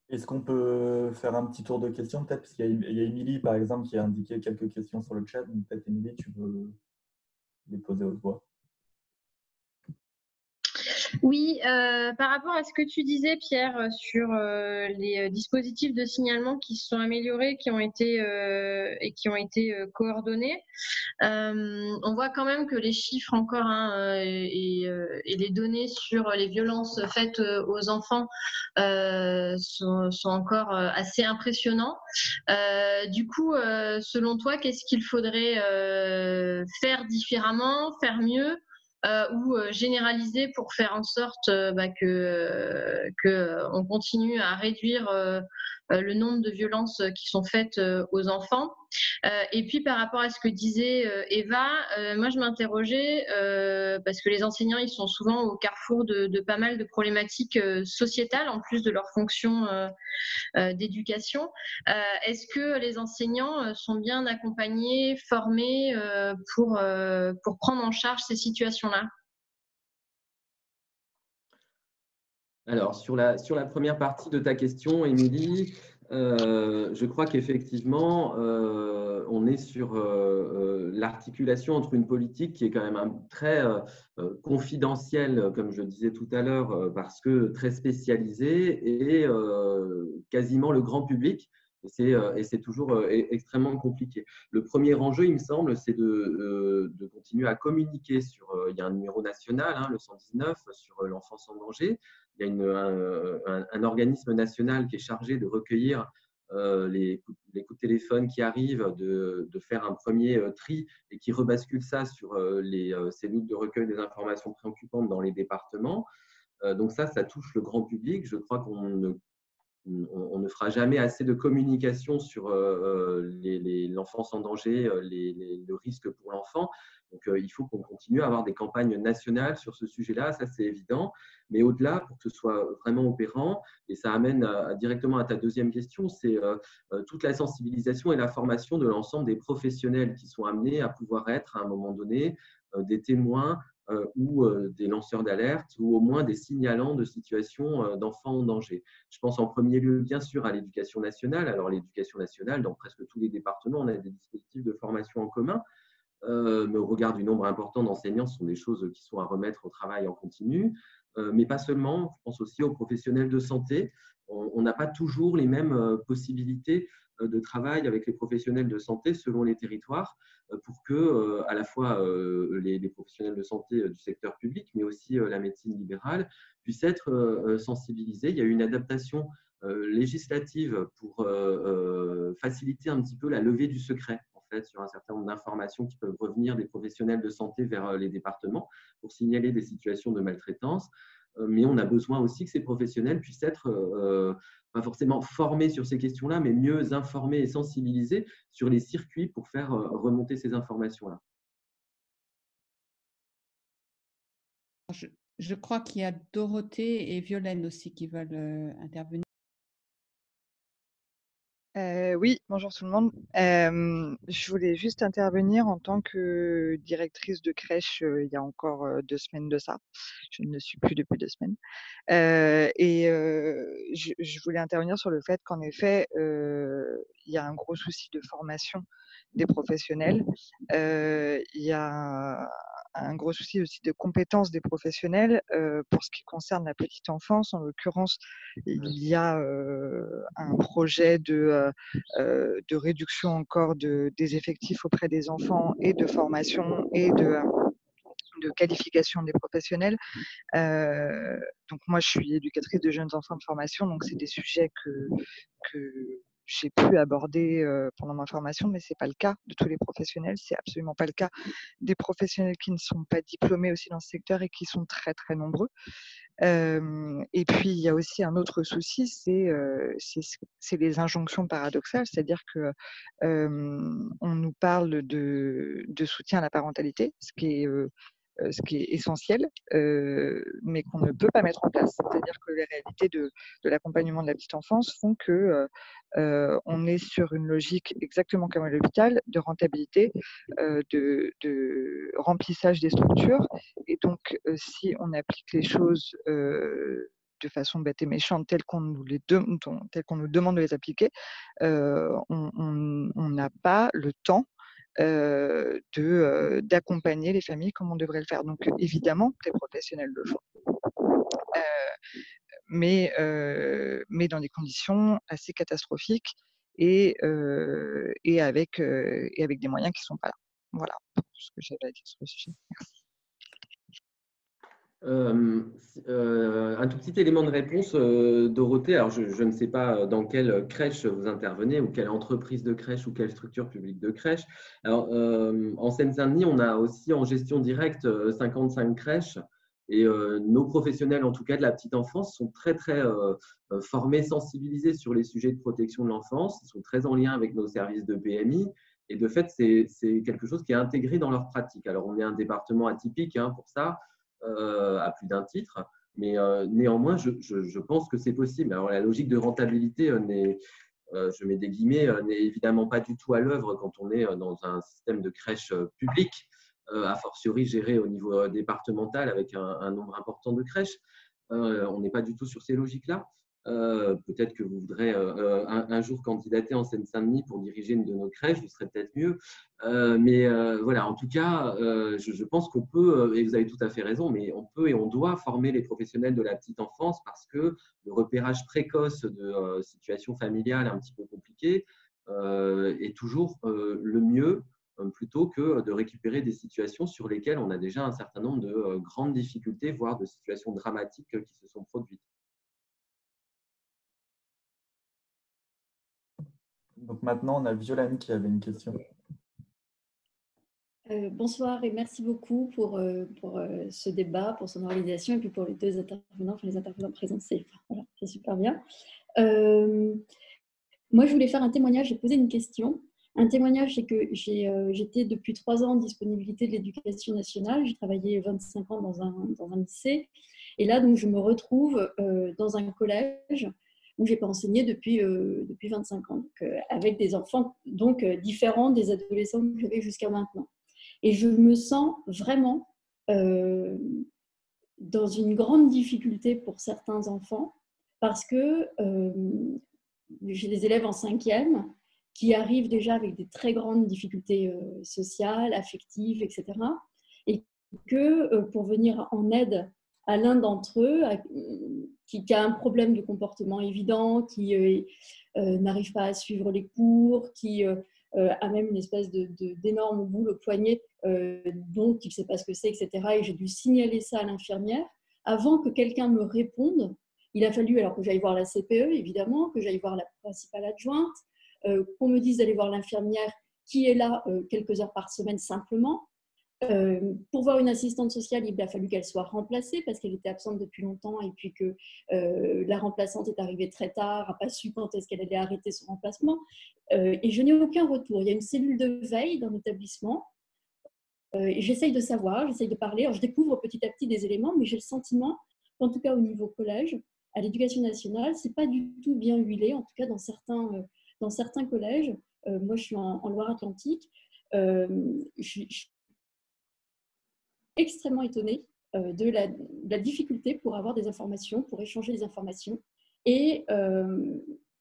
Speaker 4: Est-ce qu'on peut faire un petit tour de questions, peut-être, parce qu'il y a Émilie, par exemple, qui a indiqué quelques questions sur le chat. Donc, peut-être, Émilie, tu peux les poser haute voix.
Speaker 5: Oui, par rapport à ce que tu disais, Pierre, sur les dispositifs de signalement qui se sont améliorés, qui ont été coordonnés, on voit quand même que les chiffres encore et les données sur les violences faites aux enfants sont encore assez impressionnants. Du coup, selon toi, qu'est-ce qu'il faudrait faire différemment, faire mieux ou généraliser pour faire en sorte que on continue à réduire le nombre de violences qui sont faites aux enfants. Et puis par rapport à ce que disait Eva, moi je m'interrogeais parce que les enseignants ils sont souvent au carrefour de pas mal de problématiques sociétales en plus de leur fonction d'éducation. Est-ce que les enseignants sont bien accompagnés, formés pour prendre en charge ces situations-là?
Speaker 3: Alors, sur la première partie de ta question, Émilie, je crois qu'effectivement, on est sur l'articulation entre une politique qui est quand même très confidentielle, comme je disais tout à l'heure, parce que très spécialisée, et quasiment le grand public. Et c'est toujours extrêmement compliqué. Le premier enjeu, il me semble, c'est de continuer à communiquer sur. Il y a un numéro national, le 119, sur l'enfance en danger. Il y a un organisme national qui est chargé de recueillir les coups de téléphone qui arrivent, de faire un premier tri et qui rebascule ça sur les cellules de recueil des informations préoccupantes dans les départements. Donc ça touche le grand public. Je crois qu'on ne fera jamais assez de communication sur l'enfance en danger, le risque pour l'enfant. Donc, il faut qu'on continue à avoir des campagnes nationales sur ce sujet-là, ça c'est évident. Mais au-delà, pour que ce soit vraiment opérant, et ça amène directement à ta deuxième question, c'est toute la sensibilisation et la formation de l'ensemble des professionnels qui sont amenés à pouvoir être, à un moment donné, des témoins ou des lanceurs d'alerte, ou au moins des signalants de situations d'enfants en danger. Je pense en premier lieu, bien sûr, à l'éducation nationale. Alors, l'éducation nationale, dans presque tous les départements, on a des dispositifs de formation en commun. Mais au regard du nombre important d'enseignants, ce sont des choses qui sont à remettre au travail en continu. Mais pas seulement, je pense aussi aux professionnels de santé. On n'a pas toujours les mêmes possibilités de travail avec les professionnels de santé selon les territoires pour que à la fois les professionnels de santé du secteur public, mais aussi la médecine libérale, puissent être sensibilisés. Il y a eu une adaptation législative pour faciliter un petit peu la levée du secret sur un certain nombre d'informations qui peuvent revenir des professionnels de santé vers les départements pour signaler des situations de maltraitance. Mais on a besoin aussi que ces professionnels puissent être pas forcément formés sur ces questions-là, mais mieux informés et sensibilisés sur les circuits pour faire remonter ces informations-là.
Speaker 2: Je crois qu'il y a Dorothée et Violaine aussi qui veulent intervenir.
Speaker 6: Oui, bonjour tout le monde. Je voulais juste intervenir en tant que directrice de crèche il y a encore 2 semaines de ça. Je ne le suis plus depuis 2 semaines. Je voulais intervenir sur le fait qu'en effet, il y a un gros souci de formation des professionnels. Il y a un gros souci aussi de compétences des professionnels pour ce qui concerne la petite enfance. En l'occurrence, il y a un projet de réduction encore des effectifs auprès des enfants et de formation et de qualification des professionnels. Donc moi, je suis éducatrice de jeunes enfants de formation, donc c'est des sujets que j'ai pu aborder pendant ma formation, mais c'est pas le cas de tous les professionnels. C'est absolument pas le cas des professionnels qui ne sont pas diplômés aussi dans ce secteur et qui sont très très nombreux. Et puis il y a aussi un autre souci, c'est les injonctions paradoxales, c'est-à-dire que on nous parle de soutien à la parentalité, ce qui est essentiel, mais qu'on ne peut pas mettre en place. C'est-à-dire que les réalités de l'accompagnement de la petite enfance font que on est sur une logique exactement comme à l'hôpital, de rentabilité, de remplissage des structures. Et donc, si on applique les choses de façon bête et méchante, telles qu'on nous demande de les appliquer, on n'a pas le temps d'accompagner les familles comme on devrait le faire. Donc évidemment, les professionnels le font, mais dans des conditions assez catastrophiques et avec des moyens qui ne sont pas là. Voilà pour ce que j'avais à dire sur le sujet. Merci.
Speaker 3: Un tout petit élément de réponse, Dorothée. Alors, je ne sais pas dans quelle crèche vous intervenez ou quelle entreprise de crèche ou quelle structure publique de crèche. Alors, en Seine-Saint-Denis, on a aussi en gestion directe 55 crèches et nos professionnels, en tout cas de la petite enfance, sont très, très formés, sensibilisés sur les sujets de protection de l'enfance. Ils sont très en lien avec nos services de PMI. Et de fait, c'est quelque chose qui est intégré dans leur pratique. Alors, on est un département atypique pour ça. À plus d'un titre, mais néanmoins, je pense que c'est possible. Alors, la logique de rentabilité je mets des guillemets, n'est évidemment pas du tout à l'œuvre quand on est dans un système de crèche public, a fortiori géré au niveau départemental avec un nombre important de crèches. On n'est pas du tout sur ces logiques-là. Peut-être que vous voudrez un jour candidater en Seine-Saint-Denis pour diriger une de nos crèches, vous serez peut-être mieux. Mais voilà, en tout cas, je pense qu'on peut, et vous avez tout à fait raison, mais on peut et on doit former les professionnels de la petite enfance parce que le repérage précoce de situations familiales un petit peu compliquées est toujours le mieux plutôt que de récupérer des situations sur lesquelles on a déjà un certain nombre de grandes difficultés, voire de situations dramatiques qui se sont produites.
Speaker 4: Donc maintenant, on a Violaine qui avait une question.
Speaker 7: Bonsoir et merci beaucoup pour ce débat, pour son organisation et puis pour les deux intervenants, les intervenants présents. Voilà, c'est super bien. Moi, je voulais faire un témoignage et poser une question. Un témoignage, c'est que j'étais depuis 3 ans en disponibilité de l'éducation nationale. J'ai travaillé 25 ans dans un lycée. Et là, donc, je me retrouve dans un collège où je n'ai pas enseigné depuis 25 ans, donc, avec des enfants donc, différents des adolescents que j'avais jusqu'à maintenant. Et je me sens vraiment dans une grande difficulté pour certains enfants parce que j'ai des élèves en 5e qui arrivent déjà avec des très grandes difficultés sociales, affectives, etc. Et que pour venir en aide à l'un d'entre eux qui a un problème de comportement évident, qui n'arrive pas à suivre les cours, qui a même une espèce d'énorme boule au poignet dont il ne sait pas ce que c'est, etc. Et j'ai dû signaler ça à l'infirmière. Avant que quelqu'un me réponde, il a fallu alors que j'aille voir la CPE, évidemment, que j'aille voir la principale adjointe, qu'on me dise d'aller voir l'infirmière qui est là quelques heures par semaine simplement. Pour voir une assistante sociale, il a fallu qu'elle soit remplacée parce qu'elle était absente depuis longtemps et puis que la remplaçante est arrivée très tard, n'a pas su quand est-ce qu'elle allait arrêter son remplacement. Et je n'ai aucun retour. Il y a une cellule de veille dans l'établissement. J'essaye de savoir, j'essaye de parler. Alors, je découvre petit à petit des éléments, mais j'ai le sentiment qu'en tout cas au niveau collège, à l'éducation nationale, ce n'est pas du tout bien huilé, en tout cas dans certains collèges. Moi, je suis en Loire-Atlantique. Je suis extrêmement étonnée de la difficulté pour avoir des informations, pour échanger des informations. Et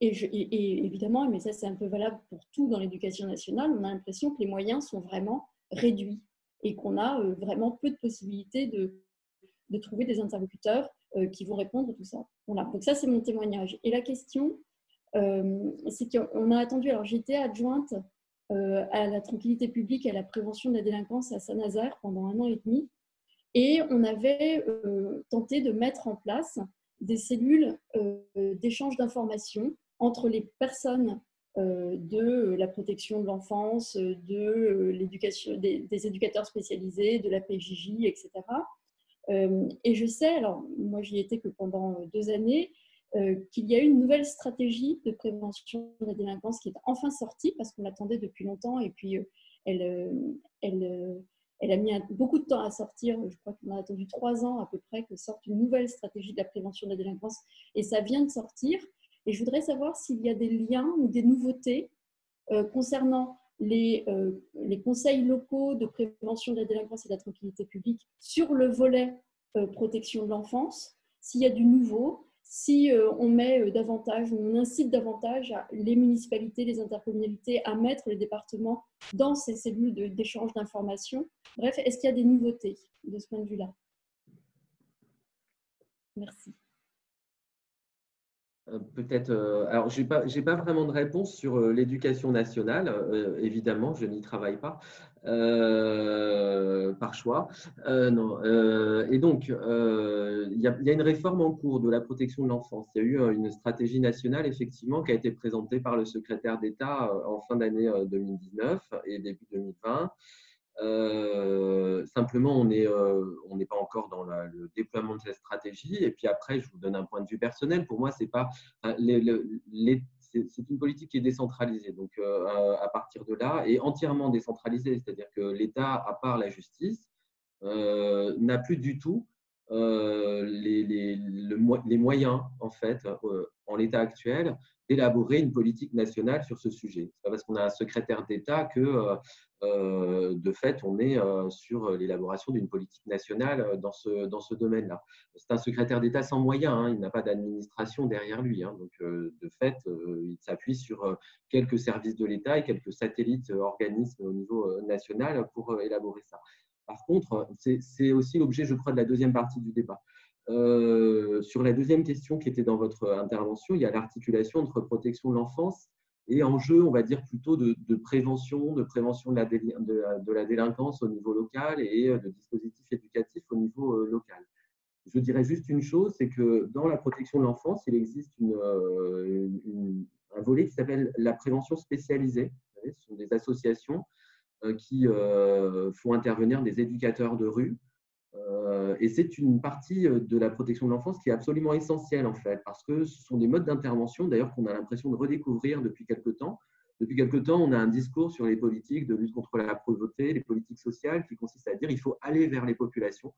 Speaker 7: évidemment, mais ça c'est un peu valable pour tout dans l'éducation nationale, on a l'impression que les moyens sont vraiment réduits. et qu'on a vraiment peu de possibilités de trouver des interlocuteurs qui vont répondre à tout ça. Voilà. Donc ça, c'est mon témoignage. Et la question, c'est qu'on a attendu, alors j'étais adjointe à la tranquillité publique et à la prévention de la délinquance à Saint-Nazaire pendant 1 an et demi, et on avait tenté de mettre en place des cellules d'échange d'informations entre les personnes de la protection de l'enfance, de l'éducation, des éducateurs spécialisés, de la PJJ, etc. Et je sais, alors moi j'y étais que pendant 2 années, qu'il y a eu une nouvelle stratégie de prévention de la délinquance qui est enfin sortie, parce qu'on l'attendait depuis longtemps, et puis elle a mis beaucoup de temps à sortir. Je crois qu'on a attendu 3 ans à peu près que sorte une nouvelle stratégie de la prévention de la délinquance, et ça vient de sortir. Et je voudrais savoir s'il y a des liens ou des nouveautés concernant les conseils locaux de prévention de la délinquance et de la tranquillité publique sur le volet protection de l'enfance, s'il y a du nouveau, si on met davantage, on incite davantage les municipalités, les intercommunalités à mettre les départements dans ces cellules d'échange d'informations. Bref, est-ce qu'il y a des nouveautés de ce point de vue-là? Merci.
Speaker 3: Peut-être. Alors, j'ai pas vraiment de réponse sur l'éducation nationale. Évidemment, je n'y travaille pas par choix. Non. Et donc, il y a une réforme en cours de la protection de l'enfance. Il y a eu une stratégie nationale, effectivement, qui a été présentée par le secrétaire d'État en fin d'année 2019 et début 2020. Simplement, on n'est pas encore dans le déploiement de cette stratégie. Et puis après, je vous donne un point de vue personnel. Pour moi, c'est pas c'est une politique qui est décentralisée. Donc, à partir de là, et entièrement décentralisée, c'est-à-dire que l'État, à part la justice, n'a plus du tout les moyens, en fait, en l'état actuel, d'élaborer une politique nationale sur ce sujet. Ce n'est pas parce qu'on a un secrétaire d'État que, de fait, on est sur l'élaboration d'une politique nationale dans ce domaine-là. C'est un secrétaire d'État sans moyens, hein, il n'a pas d'administration derrière lui. Hein, donc, de fait, il s'appuie sur quelques services de l'État et quelques satellites organismes au niveau national pour élaborer ça. Par contre, c'est aussi l'objet, je crois, de la deuxième partie du débat. Sur la deuxième question qui était dans votre intervention, il y a l'articulation entre protection de l'enfance et enjeux, on va dire, plutôt de prévention de la délinquance au niveau local et de dispositifs éducatifs au niveau local. Je dirais juste une chose, c'est que dans la protection de l'enfance, il existe un volet qui s'appelle la prévention spécialisée. Vous savez, ce sont des associations qui font intervenir des éducateurs de rue. Et c'est une partie de la protection de l'enfance qui est absolument essentielle, en fait, parce que ce sont des modes d'intervention, d'ailleurs, qu'on a l'impression de redécouvrir depuis quelque temps. Depuis quelque temps, on a un discours sur les politiques de lutte contre la pauvreté, les politiques sociales, qui consiste à dire qu'il faut aller vers les populations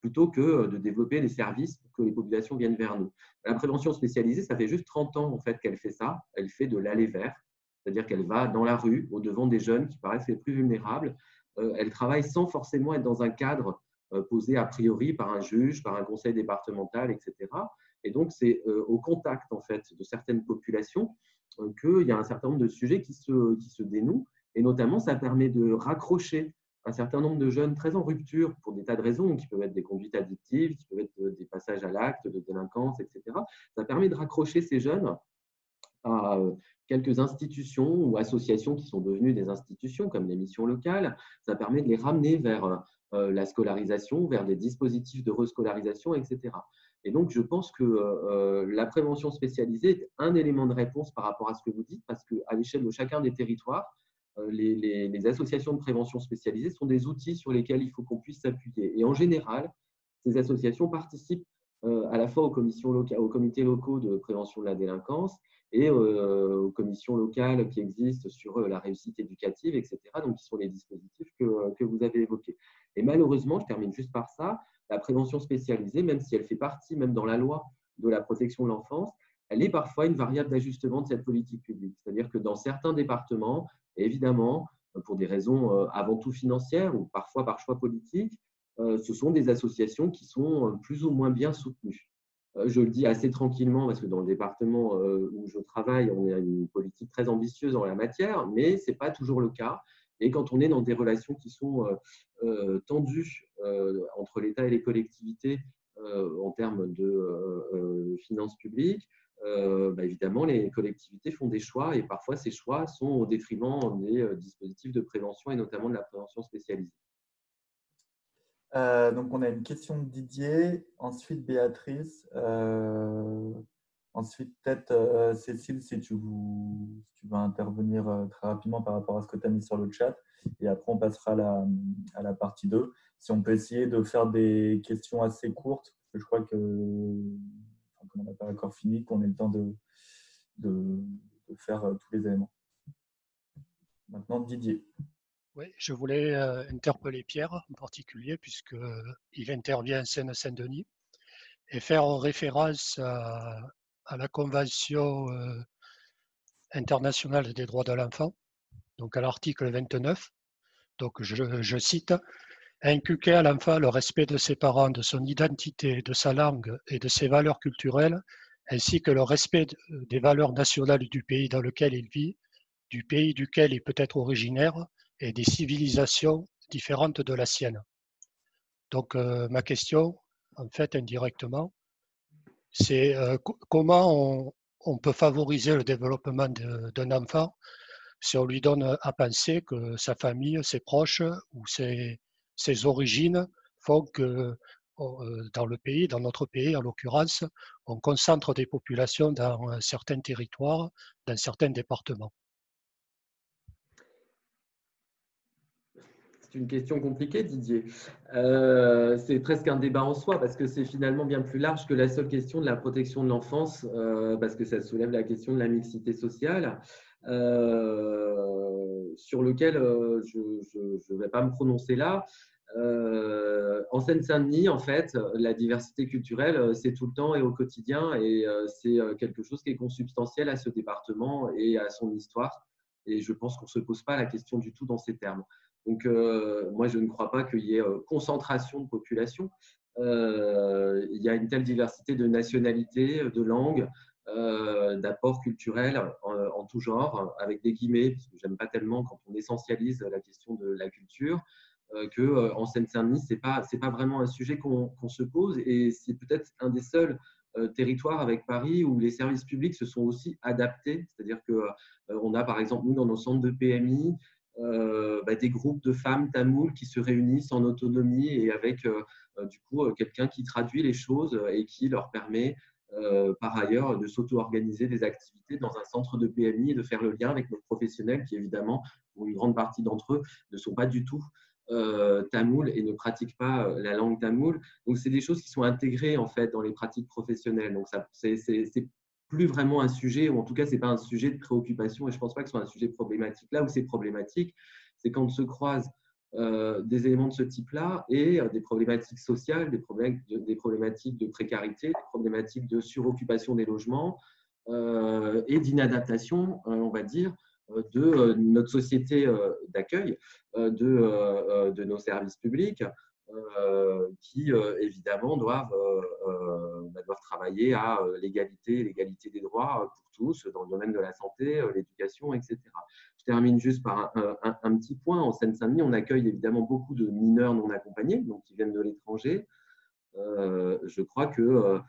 Speaker 3: plutôt que de développer des services pour que les populations viennent vers nous. La prévention spécialisée, ça fait juste 30 ans, en fait, qu'elle fait ça. Elle fait de l'aller vers. C'est-à-dire qu'elle va dans la rue, au-devant des jeunes qui paraissent les plus vulnérables. Elle travaille sans forcément être dans un cadre posé a priori par un juge, par un conseil départemental, etc. Et donc, c'est au contact, en fait, de certaines populations qu'il y a un certain nombre de sujets qui se dénouent. Et notamment, ça permet de raccrocher un certain nombre de jeunes très en rupture pour des tas de raisons, qui peuvent être des conduites addictives, qui peuvent être des passages à l'acte, de délinquance, etc. Ça permet de raccrocher ces jeunes à quelques institutions ou associations qui sont devenues des institutions, comme les missions locales. Ça permet de les ramener vers la scolarisation, vers des dispositifs de rescolarisation, etc. Et donc, je pense que la prévention spécialisée est un élément de réponse par rapport à ce que vous dites, parce qu'à l'échelle de chacun des territoires, les associations de prévention spécialisées sont des outils sur lesquels il faut qu'on puisse s'appuyer. Et en général, ces associations participent à la fois aux comités locaux de prévention de la délinquance et aux commissions locales qui existent sur la réussite éducative, etc. Donc, qui sont les dispositifs que vous avez évoqués. Et malheureusement, je termine juste par ça, la prévention spécialisée, même si elle fait partie, même dans la loi de la protection de l'enfance, elle est parfois une variable d'ajustement de cette politique publique. C'est-à-dire que dans certains départements, évidemment, pour des raisons avant tout financières ou parfois par choix politique, ce sont des associations qui sont plus ou moins bien soutenues. Je le dis assez tranquillement parce que dans le département où je travaille, on a une politique très ambitieuse en la matière, mais ce n'est pas toujours le cas. Et quand on est dans des relations qui sont tendues entre l'État et les collectivités en termes de finances publiques, évidemment, les collectivités font des choix et parfois ces choix sont au détriment des dispositifs de prévention et notamment de la prévention spécialisée.
Speaker 4: Donc, on a une question de Didier, ensuite Béatrice, ensuite peut-être Cécile, si tu veux intervenir très rapidement par rapport à ce que tu as mis sur le chat. Et après, on passera à la partie 2. Si on peut essayer de faire des questions assez courtes, parce que je crois que, comme on n'a pas encore fini, qu'on ait le temps de faire tous les éléments. Maintenant, Didier.
Speaker 8: Oui, je voulais interpeller Pierre en particulier, puisqu'il intervient en Seine-Saint-Denis, et faire référence à la Convention internationale des droits de l'enfant, donc à l'article 29. Donc je cite, « Inculquer à l'enfant le respect de ses parents, de son identité, de sa langue et de ses valeurs culturelles, ainsi que le respect des valeurs nationales du pays dans lequel il vit, du pays duquel il peut être originaire, et des civilisations différentes de la sienne. » Donc ma question, en fait, indirectement, c'est comment on peut favoriser le développement d'un enfant si on lui donne à penser que sa famille, ses proches ou ses origines font que dans le pays, dans notre pays en l'occurrence, on concentre des populations dans certains territoires, dans certains départements.
Speaker 3: C'est une question compliquée, Didier. C'est presque un débat en soi parce que c'est finalement bien plus large que la seule question de la protection de l'enfance, parce que ça soulève la question de la mixité sociale, sur lequel je ne vais pas me prononcer là. En Seine-Saint-Denis, en fait, la diversité culturelle, c'est tout le temps et au quotidien, et c'est quelque chose qui est consubstantiel à ce département et à son histoire. Et je pense qu'on ne se pose pas la question du tout dans ces termes. Donc, moi, je ne crois pas qu'il y ait concentration de population. Il y a une telle diversité de nationalités, de langues, d'apports culturels en tout genre, avec des guillemets, parce que j'aime pas tellement quand on essentialise la question de la culture, qu'en Seine-Saint-Denis, c'est pas vraiment un sujet qu'on se pose, et c'est peut-être un des seuls territoires avec Paris où les services publics se sont aussi adaptés. C'est-à-dire qu'on a, par exemple, nous, dans nos centres de PMI, des groupes de femmes tamoules qui se réunissent en autonomie et avec du coup quelqu'un qui traduit les choses et qui leur permet par ailleurs de s'auto-organiser des activités dans un centre de PMI et de faire le lien avec nos professionnels qui, évidemment, pour une grande partie d'entre eux, ne sont pas du tout tamoul et ne pratiquent pas la langue tamoule. Donc, c'est des choses qui sont intégrées en fait dans les pratiques professionnelles. Donc, c'est plus vraiment un sujet, ou en tout cas, ce n'est pas un sujet de préoccupation, et je ne pense pas que ce soit un sujet problématique. Là où c'est problématique, c'est quand se croisent des éléments de ce type-là et des problématiques sociales, des problématiques de précarité, des problématiques de suroccupation des logements et d'inadaptation, on va dire, de notre société d'accueil, de nos services publics, qui évidemment doivent travailler à l'égalité des droits pour tous dans le domaine de la santé, l'éducation, etc. Je termine juste par un petit point. En Seine-Saint-Denis, on accueille évidemment beaucoup de mineurs non accompagnés, donc qui viennent de l'étranger. Je crois que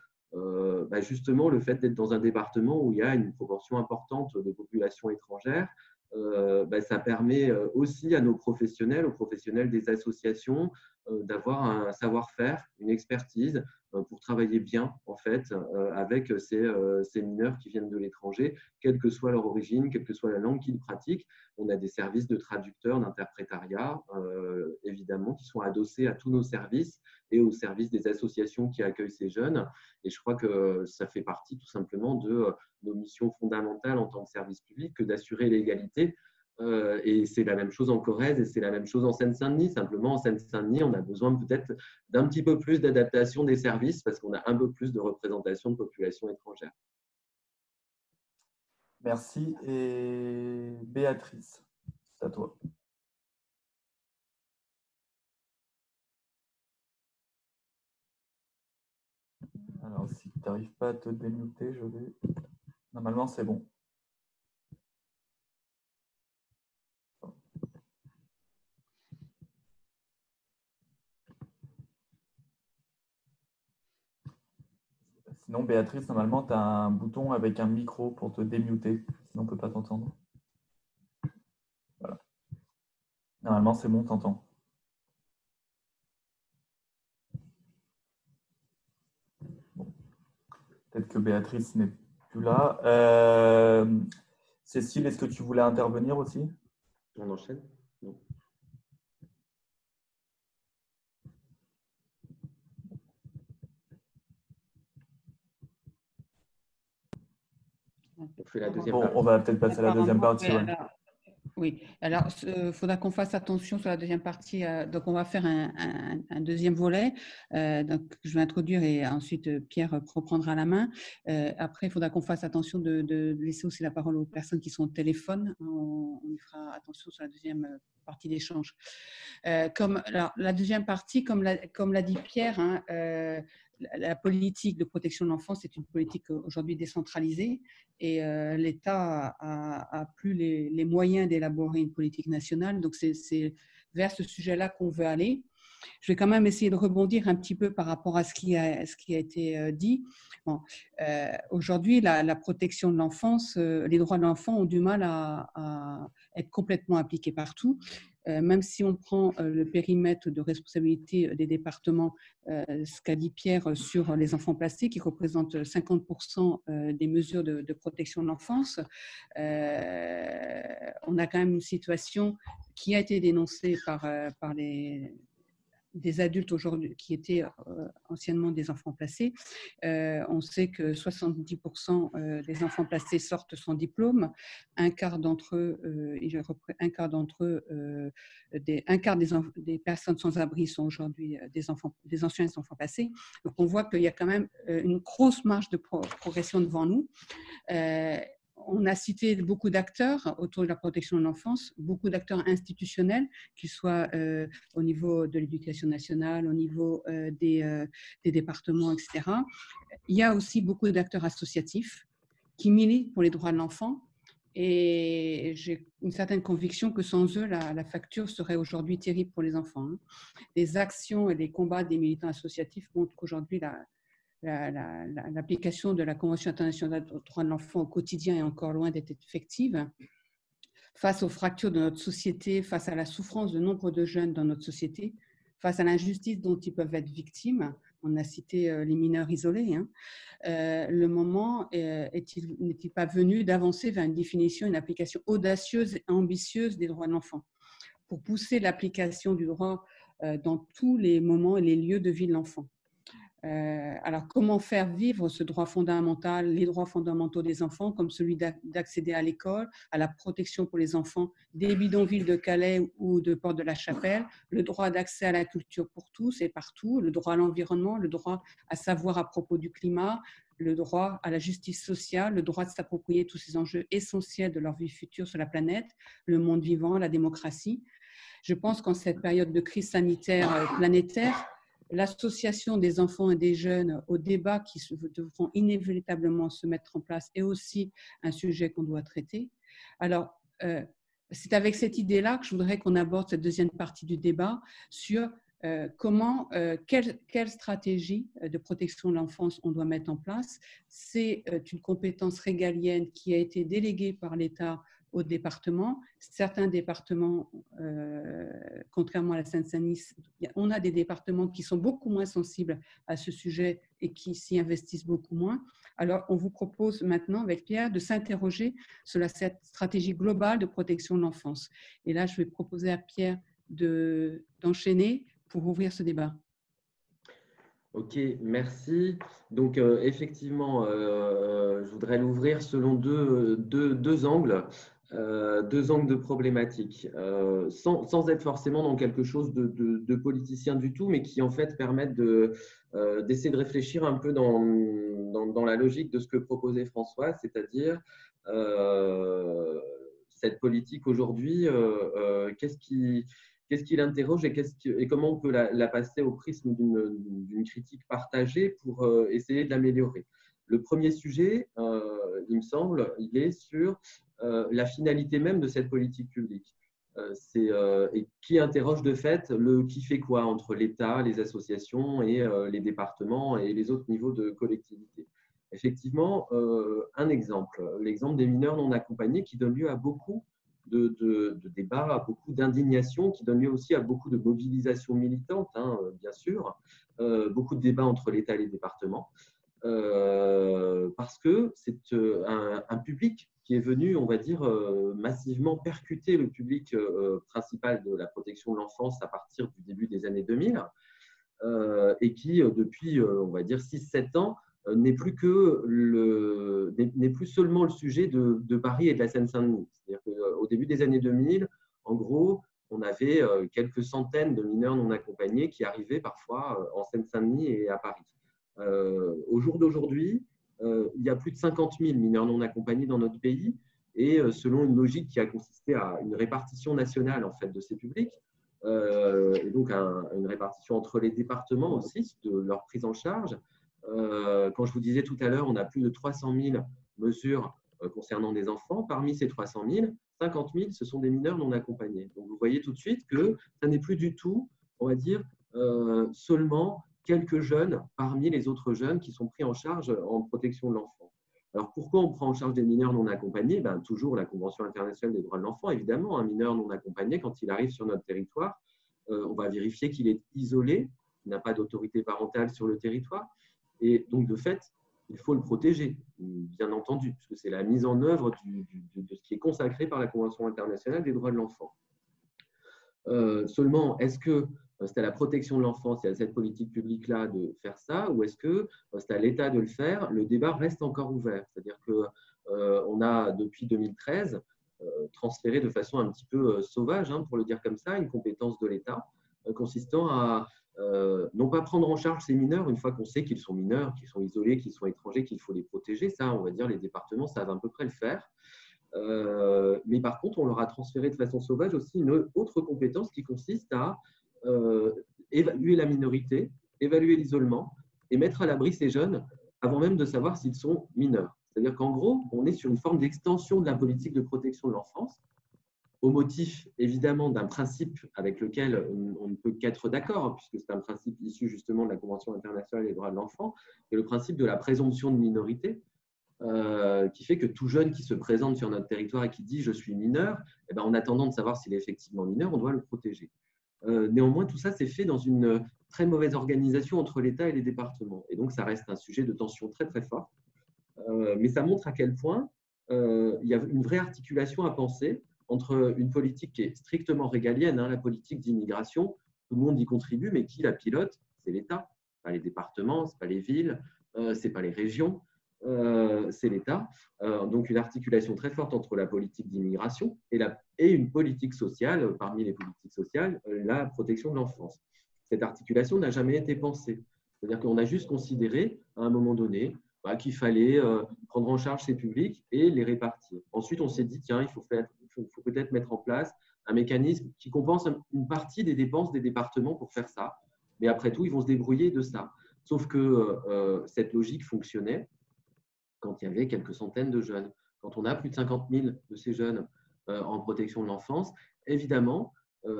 Speaker 3: justement, le fait d'être dans un département où il y a une proportion importante de population étrangère, ça permet aussi à nos professionnels, aux professionnels des associations, d'avoir un savoir-faire, une expertise pour travailler bien en fait avec ces mineurs qui viennent de l'étranger, quelle que soit leur origine, quelle que soit la langue qu'ils pratiquent. On a des services de traducteurs, d'interprétariat, évidemment, qui sont adossés à tous nos services et aux services des associations qui accueillent ces jeunes. Et je crois que ça fait partie tout simplement de nos missions fondamentales en tant que service public que d'assurer l'égalité. Et c'est la même chose en Corrèze et c'est la même chose en Seine-Saint-Denis. Simplement, en Seine-Saint-Denis, on a besoin peut-être d'un petit peu plus d'adaptation des services parce qu'on a un peu plus de représentation de population étrangère.
Speaker 4: Merci. Et Béatrice, c'est à toi. Alors, si tu n'arrives pas à te démuter, je vais… Normalement, c'est bon. Sinon, Béatrice, normalement, tu as un bouton avec un micro pour te démuter. Sinon, on ne peut pas t'entendre. Voilà. Normalement, c'est bon, t'entends. Bon. Peut-être que Béatrice n'est plus là. Cécile, est-ce que tu voulais intervenir aussi?
Speaker 3: On enchaîne? Non. On fait la deuxième partie.
Speaker 4: On va peut-être passer à la deuxième partie. Ouais.
Speaker 2: Oui, alors il faudra qu'on fasse attention sur la deuxième partie. Donc, on va faire un deuxième volet. Donc, je vais introduire et ensuite Pierre reprendra la main. Après, il faudra qu'on fasse attention de laisser aussi la parole aux personnes qui sont au téléphone. On y fera attention sur la deuxième partie d'échange. Alors, la deuxième partie, comme l'a dit Pierre, hein, la politique de protection de l'enfance est une politique aujourd'hui décentralisée et l'État a plus les moyens d'élaborer une politique nationale. Donc, c'est vers ce sujet-là qu'on veut aller. Je vais quand même essayer de rebondir un petit peu par rapport à ce qui a été dit. Bon, aujourd'hui, la protection de l'enfance, les droits de l'enfant ont du mal à être complètement appliqués partout. Même si on prend le périmètre de responsabilité des départements, ce qu'a dit Pierre sur les enfants placés, qui représentent 50% des mesures de protection de l'enfance, on a quand même une situation qui a été dénoncée par des adultes aujourd'hui qui étaient anciennement des enfants placés. On sait que 70% des enfants placés sortent sans diplôme. Un quart des personnes sans abri sont aujourd'hui des anciens enfants placés. Donc on voit qu'il y a quand même une grosse marge de progression devant nous. On a cité beaucoup d'acteurs autour de la protection de l'enfance, beaucoup d'acteurs institutionnels, qu'ils soient au niveau de l'éducation nationale, au niveau des départements, etc. Il y a aussi beaucoup d'acteurs associatifs qui militent pour les droits de l'enfant. Et j'ai une certaine conviction que sans eux, la facture serait aujourd'hui terrible pour les enfants. Les actions et les combats des militants associatifs montrent qu'aujourd'hui, l'application de la Convention internationale des droits de l'enfant au quotidien est encore loin d'être effective. Face aux fractures de notre société, face à la souffrance de nombre de jeunes dans notre société, face à l'injustice dont ils peuvent être victimes, on a cité les mineurs isolés, le moment n'est-il pas venu d'avancer vers une définition, une application audacieuse et ambitieuse des droits de l'enfant pour pousser l'application du droit dans tous les moments et les lieux de vie de l'enfant? Alors, comment faire vivre ce droit fondamental, les droits fondamentaux des enfants, comme celui d'accéder à l'école, à la protection pour les enfants des bidonvilles de Calais ou de Porte de la Chapelle, le droit d'accès à la culture pour tous et partout, le droit à l'environnement, le droit à savoir à propos du climat, le droit à la justice sociale, le droit de s'approprier tous ces enjeux essentiels de leur vie future sur la planète, le monde vivant, la démocratie. Je pense qu'en cette période de crise sanitaire planétaire, l'association des enfants et des jeunes aux débats qui devront inévitablement se mettre en place est aussi un sujet qu'on doit traiter. Alors, c'est avec cette idée-là que je voudrais qu'on aborde cette deuxième partie du débat sur quelle stratégie de protection de l'enfance on doit mettre en place. C'est une compétence régalienne qui a été déléguée par l'État aux départements. Certains départements, contrairement à la Seine-Saint-Denis, on a des départements qui sont beaucoup moins sensibles à ce sujet et qui s'y investissent beaucoup moins. Alors, on vous propose maintenant, avec Pierre, de s'interroger sur cette stratégie globale de protection de l'enfance. Et là, je vais proposer à Pierre d'enchaîner pour ouvrir ce débat.
Speaker 3: Ok, merci. Donc, effectivement, je voudrais l'ouvrir selon deux angles. Deux angles de problématiques, sans être forcément dans quelque chose de politicien du tout, mais qui en fait permettent d'essayer de réfléchir un peu dans la logique de ce que proposait François, c'est-à-dire cette politique aujourd'hui, qu'est-ce qui l'interroge et comment on peut la passer au prisme d'une critique partagée pour essayer de l'améliorer. Le premier sujet, il me semble, il est sur la finalité même de cette politique publique. Et qui interroge de fait le qui fait quoi entre l'État, les associations et les départements et les autres niveaux de collectivité. Effectivement, un exemple, l'exemple des mineurs non accompagnés qui donne lieu à beaucoup de débats, à beaucoup d'indignation, qui donne lieu aussi à beaucoup de mobilisation militante, hein, bien sûr, beaucoup de débats entre l'État et les départements, parce que c'est un public qui est venu, on va dire, massivement percuter le public principal de la protection de l'enfance à partir du début des années 2000, et qui, depuis, on va dire, 6-7 ans, n'est plus seulement le sujet de Paris et de la Seine-Saint-Denis. C'est-à-dire qu'au début des années 2000, en gros, on avait quelques centaines de mineurs non accompagnés qui arrivaient parfois en Seine-Saint-Denis et à Paris. Au jour d'aujourd'hui, il y a plus de 50 000 mineurs non accompagnés dans notre pays, et selon une logique qui a consisté à une répartition nationale en fait, de ces publics, et donc une répartition entre les départements aussi de leur prise en charge. Quand je vous disais tout à l'heure, on a plus de 300 000 mesures concernant des enfants. Parmi ces 300 000, 50 000, ce sont des mineurs non accompagnés. Donc, vous voyez tout de suite que ça n'est plus du tout, on va dire, seulement quelques jeunes parmi les autres jeunes qui sont pris en charge en protection de l'enfant. Alors, pourquoi on prend en charge des mineurs non accompagnés? Toujours la Convention internationale des droits de l'enfant, évidemment. Un mineur non accompagné, quand il arrive sur notre territoire, on va vérifier qu'il est isolé, qu'il n'a pas d'autorité parentale sur le territoire. Et donc, de fait, il faut le protéger, bien entendu, parce que c'est la mise en œuvre de ce qui est consacré par la Convention internationale des droits de l'enfant. Seulement, est-ce que c'est à la protection de l'enfant, c'est à cette politique publique-là de faire ça, ou est-ce que c'est à l'État de le faire? Le débat reste encore ouvert. C'est-à-dire qu'on a, depuis 2013, transféré de façon un petit peu sauvage, hein, pour le dire comme ça, une compétence de l'État consistant à non pas prendre en charge ces mineurs une fois qu'on sait qu'ils sont mineurs, qu'ils sont isolés, qu'ils sont étrangers, qu'il faut les protéger. Ça, on va dire, les départements savent à peu près le faire. Mais par contre, on leur a transféré de façon sauvage aussi une autre compétence qui consiste à évaluer la minorité, évaluer l'isolement et mettre à l'abri ces jeunes avant même de savoir s'ils sont mineurs. C'est-à-dire qu'en gros, on est sur une forme d'extension de la politique de protection de l'enfance, au motif évidemment d'un principe avec lequel on ne peut qu'être d'accord, puisque c'est un principe issu justement de la Convention internationale des droits de l'enfant, et le principe de la présomption de minorité, qui fait que tout jeune qui se présente sur notre territoire et qui dit « je suis mineur », en attendant de savoir s'il est effectivement mineur, on doit le protéger. Néanmoins, tout ça s'est fait dans une très mauvaise organisation entre l'État et les départements. Et donc, ça reste un sujet de tension très, très fort. Mais ça montre à quel point il y a une vraie articulation à penser entre une politique qui est strictement régalienne, hein, la politique d'immigration, tout le monde y contribue, mais qui la pilote? C'est l'État, pas les départements, ce n'est pas les villes, ce n'est pas les régions, c'est l'État. Donc une articulation très forte entre la politique d'immigration et une politique sociale, parmi les politiques sociales, la protection de l'enfance. Cette articulation n'a jamais été pensée. C'est-à-dire qu'on a juste considéré, à un moment donné, qu'il fallait prendre en charge ces publics et les répartir. Ensuite, on s'est dit, tiens, il faut peut-être mettre en place un mécanisme qui compense une partie des dépenses des départements pour faire ça. Mais après tout, ils vont se débrouiller de ça. Sauf que cette logique fonctionnait quand il y avait quelques centaines de jeunes. Quand on a plus de 50 000 de ces jeunes en protection de l'enfance, évidemment,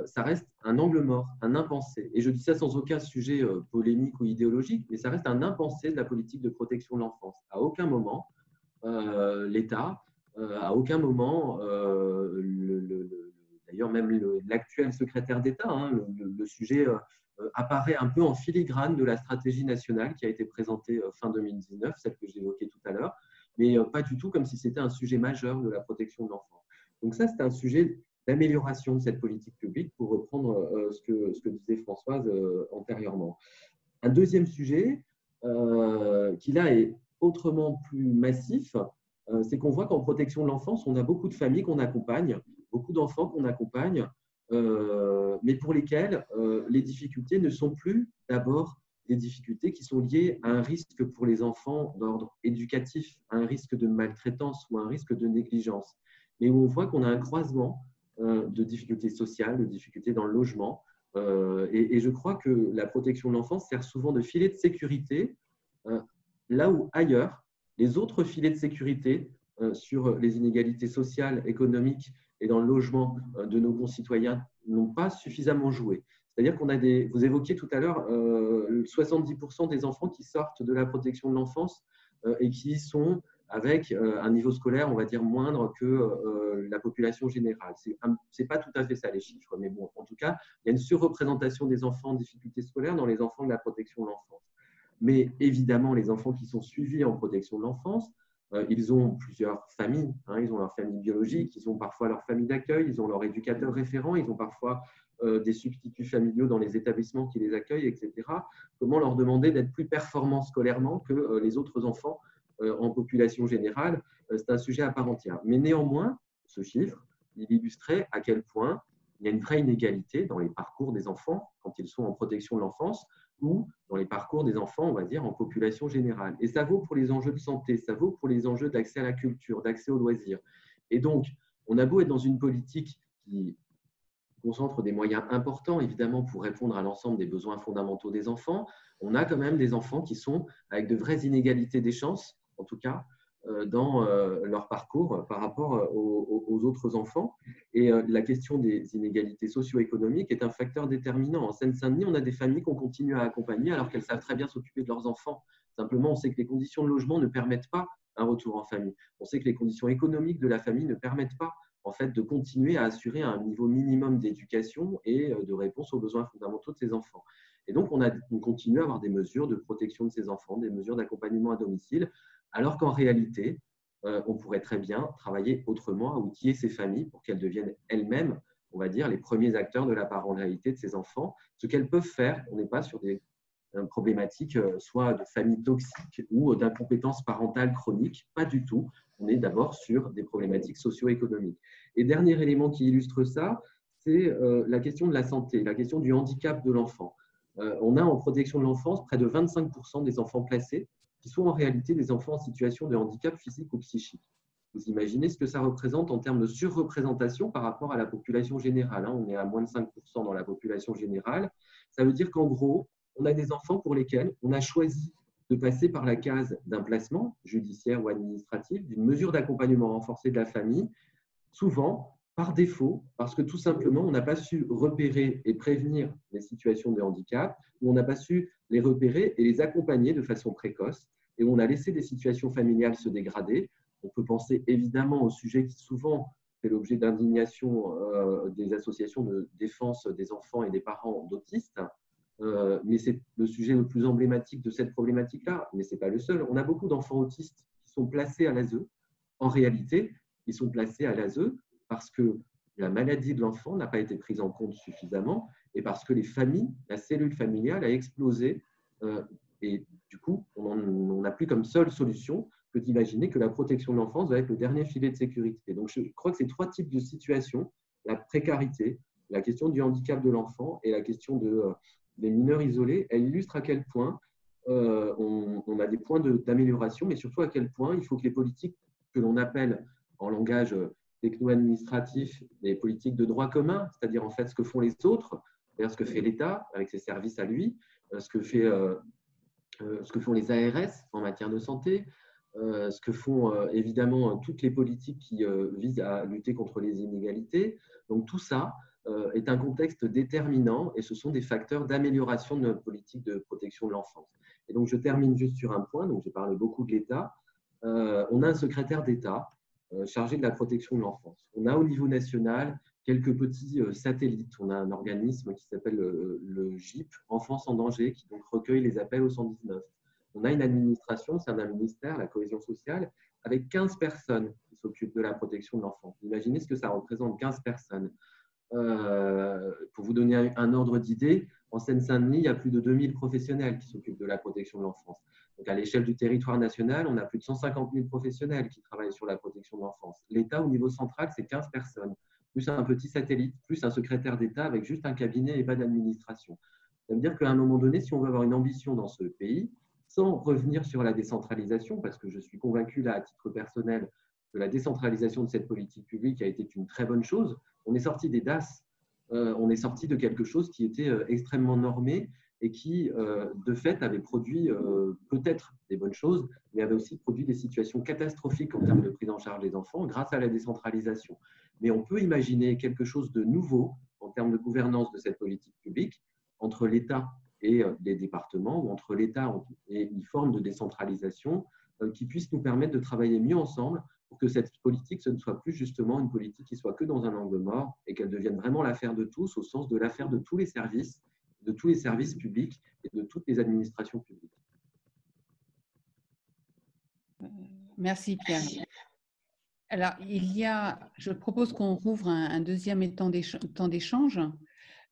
Speaker 3: ça reste un angle mort, un impensé. Et je dis ça sans aucun sujet polémique ou idéologique, mais ça reste un impensé de la politique de protection de l'enfance. À aucun moment, l'État, à aucun moment, d'ailleurs même l'actuel secrétaire d'État, hein, le sujet apparaît un peu en filigrane de la stratégie nationale qui a été présentée fin 2019, celle que j'évoquais tout à l'heure, mais pas du tout comme si c'était un sujet majeur de la protection de l'enfant. Donc ça, c'est un sujet d'amélioration de cette politique publique, pour reprendre ce que disait Françoise antérieurement. Un deuxième sujet, qui là est autrement plus massif, c'est qu'on voit qu'en protection de l'enfance, on a beaucoup de familles qu'on accompagne, beaucoup d'enfants qu'on accompagne, mais pour lesquels les difficultés ne sont plus d'abord des difficultés qui sont liées à un risque pour les enfants d'ordre éducatif, à un risque de maltraitance ou à un risque de négligence, mais où on voit qu'on a un croisement de difficultés sociales, de difficultés dans le logement. Et je crois que la protection de l'enfance sert souvent de filet de sécurité, là où ailleurs, les autres filets de sécurité sur les inégalités sociales, économiques et dans le logement de nos concitoyens n'ont pas suffisamment joué. C'est-à-dire qu'on a vous évoquiez tout à l'heure, 70% des enfants qui sortent de la protection de l'enfance et qui sont avec un niveau scolaire, on va dire, moindre que la population générale. Ce n'est pas tout à fait ça les chiffres, mais bon, en tout cas, il y a une surreprésentation des enfants en difficulté scolaire dans les enfants de la protection de l'enfance. Mais évidemment, les enfants qui sont suivis en protection de l'enfance, ils ont plusieurs familles. Ils ont leur famille biologique, ils ont parfois leur famille d'accueil, ils ont leur éducateur référent, ils ont parfois des substituts familiaux dans les établissements qui les accueillent, etc. Comment leur demander d'être plus performants scolairement que les autres enfants en population générale? C'est un sujet à part entière. Mais néanmoins, ce chiffre, il illustrait à quel point il y a une vraie inégalité dans les parcours des enfants quand ils sont en protection de l'enfance ou dans les parcours des enfants, on va dire, en population générale. Et ça vaut pour les enjeux de santé, ça vaut pour les enjeux d'accès à la culture, d'accès aux loisirs. Et donc, on a beau être dans une politique qui concentre des moyens importants, évidemment, pour répondre à l'ensemble des besoins fondamentaux des enfants, on a quand même des enfants qui sont avec de vraies inégalités des chances, en tout cas, dans leur parcours par rapport aux autres enfants. Et la question des inégalités socio-économiques est un facteur déterminant. En Seine-Saint-Denis, on a des familles qu'on continue à accompagner alors qu'elles savent très bien s'occuper de leurs enfants. Simplement, on sait que les conditions de logement ne permettent pas un retour en famille. On sait que les conditions économiques de la famille ne permettent pas en fait, de continuer à assurer un niveau minimum d'éducation et de réponse aux besoins fondamentaux de ces enfants. Et donc, on continue à avoir des mesures de protection de ces enfants, des mesures d'accompagnement à domicile, alors qu'en réalité, on pourrait très bien travailler autrement à outiller ces familles pour qu'elles deviennent elles-mêmes, on va dire, les premiers acteurs de la parentalité de ces enfants. Ce qu'elles peuvent faire, on n'est pas sur des problématiques soit de famille toxique ou d'incompétence parentale chronique, pas du tout. On est d'abord sur des problématiques socio-économiques. Et dernier élément qui illustre ça, c'est la question de la santé, la question du handicap de l'enfant. On a en protection de l'enfance près de 25% des enfants placés qui sont en réalité des enfants en situation de handicap physique ou psychique. Vous imaginez ce que ça représente en termes de surreprésentation par rapport à la population générale. On est à moins de 5% dans la population générale. Ça veut dire qu'en gros, on a des enfants pour lesquels on a choisi de passer par la case d'un placement judiciaire ou administratif, d'une mesure d'accompagnement renforcée de la famille, souvent par défaut, parce que tout simplement, on n'a pas su repérer et prévenir les situations de handicap, ou on n'a pas su les repérer et les accompagner de façon précoce, et on a laissé des situations familiales se dégrader. On peut penser évidemment au sujet qui souvent fait l'objet d'indignation des associations de défense des enfants et des parents d'autistes, mais c'est le sujet le plus emblématique de cette problématique-là, mais ce n'est pas le seul. On a beaucoup d'enfants autistes qui sont placés à l'ASE. En réalité, ils sont placés à l'ASE parce que la maladie de l'enfant n'a pas été prise en compte suffisamment et parce que les familles, la cellule familiale a explosé et du coup, on n'a plus comme seule solution que d'imaginer que la protection de l'enfance va être le dernier filet de sécurité. Donc, je crois que ces trois types de situations, la précarité, la question du handicap de l'enfant et la question des mineurs isolés, elles illustrent à quel point on a des points d'amélioration, mais surtout à quel point il faut que les politiques que l'on appelle en langage techno-administratif des politiques de droit commun, c'est-à-dire en fait ce que font les autres, c'est-à-dire ce que fait l'État avec ses services à lui, ce que font les ARS en matière de santé, ce que font évidemment toutes les politiques qui visent à lutter contre les inégalités. Donc tout ça est un contexte déterminant et ce sont des facteurs d'amélioration de notre politique de protection de l'enfance. Et donc je termine juste sur un point, donc j'ai parlé beaucoup de l'État. On a un secrétaire d'État chargé de la protection de l'enfance. On a au niveau national quelques petits satellites. On a un organisme qui s'appelle le GIP, Enfance en danger, qui donc recueille les appels au 119. On a une administration, c'est un ministère, la cohésion sociale, avec 15 personnes qui s'occupent de la protection de l'enfant. Imaginez ce que ça représente, 15 personnes. Pour vous donner un ordre d'idée, en Seine-Saint-Denis, il y a plus de 2000 professionnels qui s'occupent de la protection de l'enfance. Donc, à l'échelle du territoire national, on a plus de 150 000 professionnels qui travaillent sur la protection de l'enfance. L'État, au niveau central, c'est 15 personnes, plus un petit satellite, plus un secrétaire d'État avec juste un cabinet et pas d'administration. Ça veut dire qu'à un moment donné, si on veut avoir une ambition dans ce pays, sans revenir sur la décentralisation, parce que je suis convaincu, là, à titre personnel, que la décentralisation de cette politique publique a été une très bonne chose. On est sorti des DAS, on est sorti de quelque chose qui était extrêmement normé et qui, de fait, avait produit peut-être des bonnes choses, mais avait aussi produit des situations catastrophiques en termes de prise en charge des enfants grâce à la décentralisation. Mais on peut imaginer quelque chose de nouveau en termes de gouvernance de cette politique publique entre l'État et les départements, ou entre l'État et une forme de décentralisation qui puisse nous permettre de travailler mieux ensemble pour que cette politique, ce ne soit plus justement une politique qui soit que dans un angle mort et qu'elle devienne vraiment l'affaire de tous, au sens de l'affaire de tous les services publics et de toutes les administrations publiques.
Speaker 2: Merci Pierre. Alors, je propose qu'on rouvre un deuxième temps d'échange.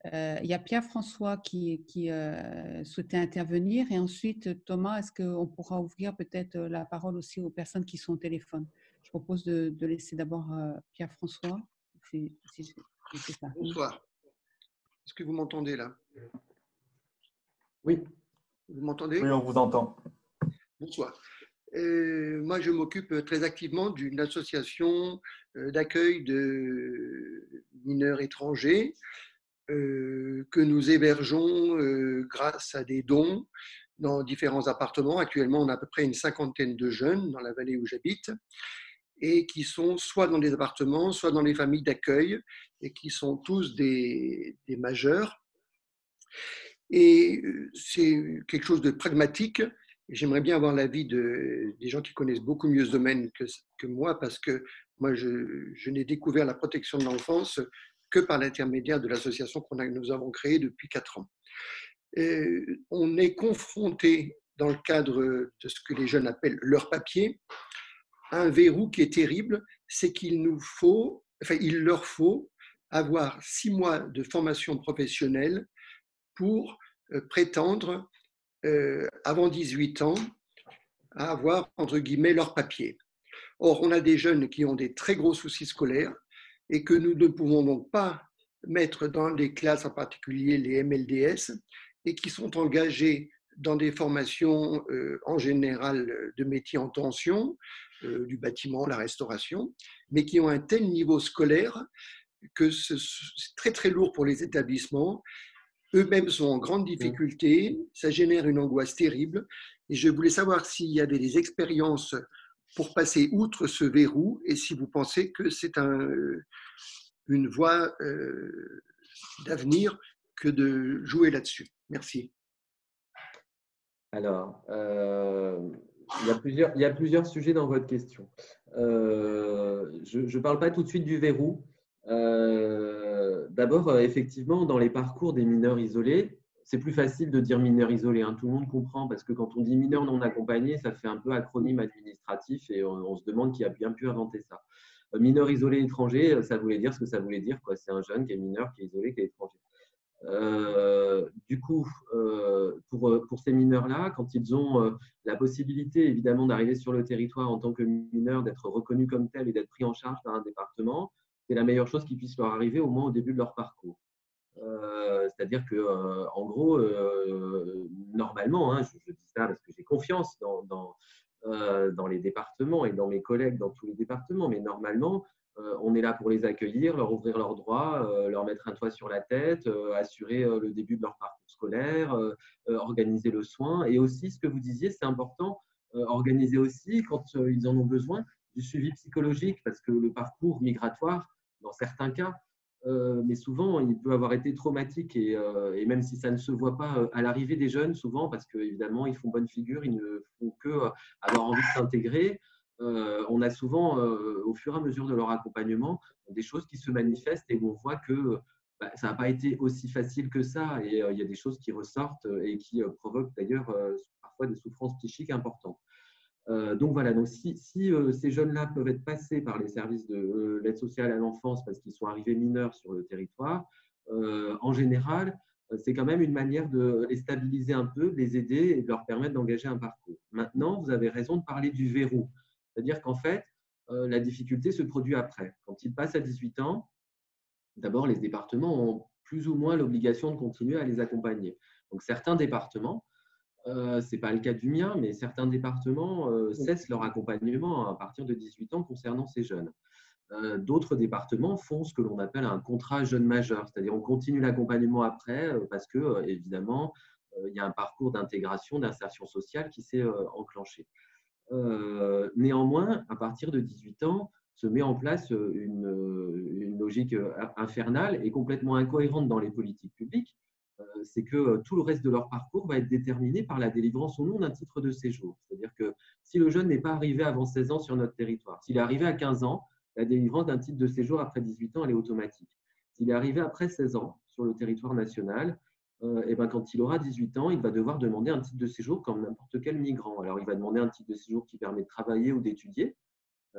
Speaker 2: Il y a Pierre-François qui souhaitait intervenir et ensuite Thomas, est-ce qu'on pourra ouvrir peut-être la parole aussi aux personnes qui sont au téléphone? Je propose de laisser d'abord Pierre-François.
Speaker 9: Bonsoir. Est-ce que vous m'entendez là?
Speaker 3: Oui.
Speaker 9: Vous m'entendez?
Speaker 4: Oui, on vous entend.
Speaker 9: Bonsoir. Moi, je m'occupe très activement d'une association d'accueil de mineurs étrangers que nous hébergeons grâce à des dons dans différents appartements. Actuellement, on a à peu près une 50aine de jeunes dans la vallée où j'habite et qui sont soit dans des appartements, soit dans les familles d'accueil et qui sont tous des majeurs. Et c'est quelque chose de pragmatique. J'aimerais bien avoir l'avis des gens qui connaissent beaucoup mieux ce domaine que moi, parce que moi, je n'ai découvert la protection de l'enfance que par l'intermédiaire de l'association que nous avons créée depuis 4 ans. On est confronté, dans le cadre de ce que les jeunes appellent leur papier, à un verrou qui est terrible, c'est qu'il leur faut avoir 6 mois de formation professionnelle pour prétendre, avant 18 ans, à avoir, entre guillemets, leur papier. Or, on a des jeunes qui ont des très gros soucis scolaires et que nous ne pouvons donc pas mettre dans les classes, en particulier les MLDS, et qui sont engagés dans des formations en général de métiers en tension, du bâtiment, la restauration, mais qui ont un tel niveau scolaire que c'est très très lourd pour les établissements. Eux-mêmes sont en grande difficulté, ça génère une angoisse terrible. Et je voulais savoir s'il y avait des expériences pour passer outre ce verrou et si vous pensez que c'est une voie d'avenir que de jouer là-dessus. Merci.
Speaker 3: Alors, il y a plusieurs sujets dans votre question. Je ne parle pas tout de suite du verrou. D'abord, effectivement, dans les parcours des mineurs isolés, c'est plus facile de dire mineurs isolés. Tout le monde comprend parce que quand on dit mineurs non accompagnés, ça fait un peu acronyme administratif et on se demande qui a bien pu inventer ça. Mineur isolé étranger, ça voulait dire ce que ça voulait dire. C'est un jeune qui est mineur, qui est isolé, qui est étranger. Du coup, pour ces mineurs-là, quand ils ont la possibilité évidemment d'arriver sur le territoire en tant que mineurs, d'être reconnus comme tels et d'être pris en charge par un département, c'est la meilleure chose qui puisse leur arriver au moins au début de leur parcours. C'est-à-dire que, en gros, normalement, je dis ça parce que j'ai confiance dans les départements et dans mes collègues dans tous les départements, mais normalement, on est là pour les accueillir, leur ouvrir leurs droits, leur mettre un toit sur la tête, assurer le début de leur parcours scolaire, organiser le soin. Et aussi, ce que vous disiez, c'est important, organiser aussi, quand ils en ont besoin, du suivi psychologique, parce que le parcours migratoire, dans certains cas, mais souvent, il peut avoir été traumatique et même si ça ne se voit pas à l'arrivée des jeunes, souvent, parce qu'évidemment, ils font bonne figure, ils ne font que avoir envie de s'intégrer. On a souvent, au fur et à mesure de leur accompagnement, des choses qui se manifestent et où on voit que ça n'a pas été aussi facile que ça et il y a des choses qui ressortent et qui provoquent d'ailleurs parfois des souffrances psychiques importantes. Donc voilà, donc si ces jeunes-là peuvent être passés par les services de l'aide sociale à l'enfance parce qu'ils sont arrivés mineurs sur le territoire, en général, c'est quand même une manière de les stabiliser un peu, de les aider et de leur permettre d'engager un parcours. Maintenant, vous avez raison de parler du verrou. C'est-à-dire qu'en fait, la difficulté se produit après. Quand ils passent à 18 ans, d'abord, les départements ont plus ou moins l'obligation de continuer à les accompagner. Donc certains départements, ce n'est pas le cas du mien, mais certains départements cessent leur accompagnement à partir de 18 ans concernant ces jeunes. D'autres départements font ce que l'on appelle un contrat jeune majeur, c'est-à-dire on continue l'accompagnement après parce que, évidemment, il y a un parcours d'intégration, d'insertion sociale qui s'est enclenché. Néanmoins, à partir de 18 ans, se met en place une logique infernale et complètement incohérente dans les politiques publiques. C'est que tout le reste de leur parcours va être déterminé par la délivrance ou non d'un titre de séjour. C'est-à-dire que si le jeune n'est pas arrivé avant 16 ans sur notre territoire. S'il est arrivé à 15 ans, la délivrance d'un titre de séjour après 18 ans, elle est automatique. S'il est arrivé après 16 ans sur le territoire national, et ben quand il aura 18 ans, il va devoir demander un titre de séjour comme n'importe quel migrant. Alors, il va demander un titre de séjour qui permet de travailler ou d'étudier.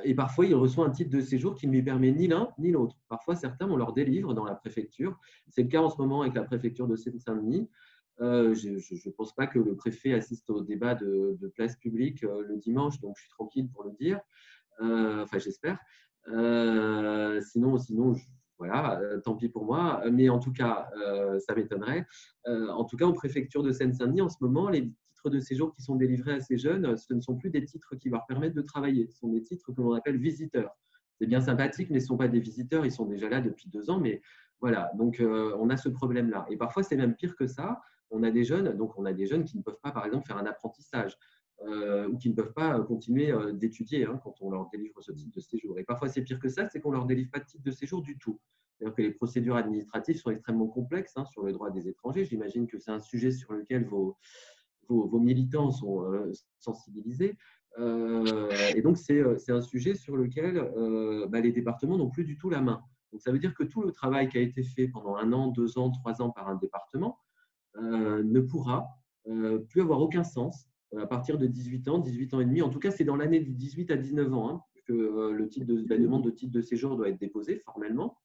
Speaker 3: Et parfois, il reçoit un titre de séjour qui ne lui permet ni l'un ni l'autre. Parfois, certains, on leur délivre dans la préfecture. C'est le cas en ce moment avec la préfecture de Seine-Saint-Denis. Je ne pense pas que le préfet assiste au débat de place publique le dimanche, donc je suis tranquille pour le dire. Enfin, j'espère. Sinon, voilà, tant pis pour moi. Mais en tout cas, ça m'étonnerait. En tout cas, en préfecture de Seine-Saint-Denis, en ce moment, les titres de séjour qui sont délivrés à ces jeunes, ce ne sont plus des titres qui leur permettent de travailler. Ce sont des titres que l'on appelle visiteurs. C'est bien sympathique, mais ce ne sont pas des visiteurs. Ils sont déjà là depuis 2 ans. Mais voilà, donc on a ce problème-là. Et parfois, c'est même pire que ça. On a des jeunes qui ne peuvent pas, par exemple, faire un apprentissage. Ou qui ne peuvent pas continuer d'étudier quand on leur délivre ce titre de séjour. Et parfois, c'est pire que ça, c'est qu'on ne leur délivre pas de titre de séjour du tout. C'est-à-dire que les procédures administratives sont extrêmement complexes sur le droit des étrangers. J'imagine que c'est un sujet sur lequel vos militants sont sensibilisés. Et donc, c'est un sujet sur lequel les départements n'ont plus du tout la main. Donc, ça veut dire que tout le travail qui a été fait pendant 1 an, 2 ans, 3 ans par un département ne pourra plus avoir aucun sens à partir de 18 ans, 18 ans et demi. En tout cas, c'est dans l'année de 18 à 19 ans que la demande de titre de séjour doit être déposée formellement.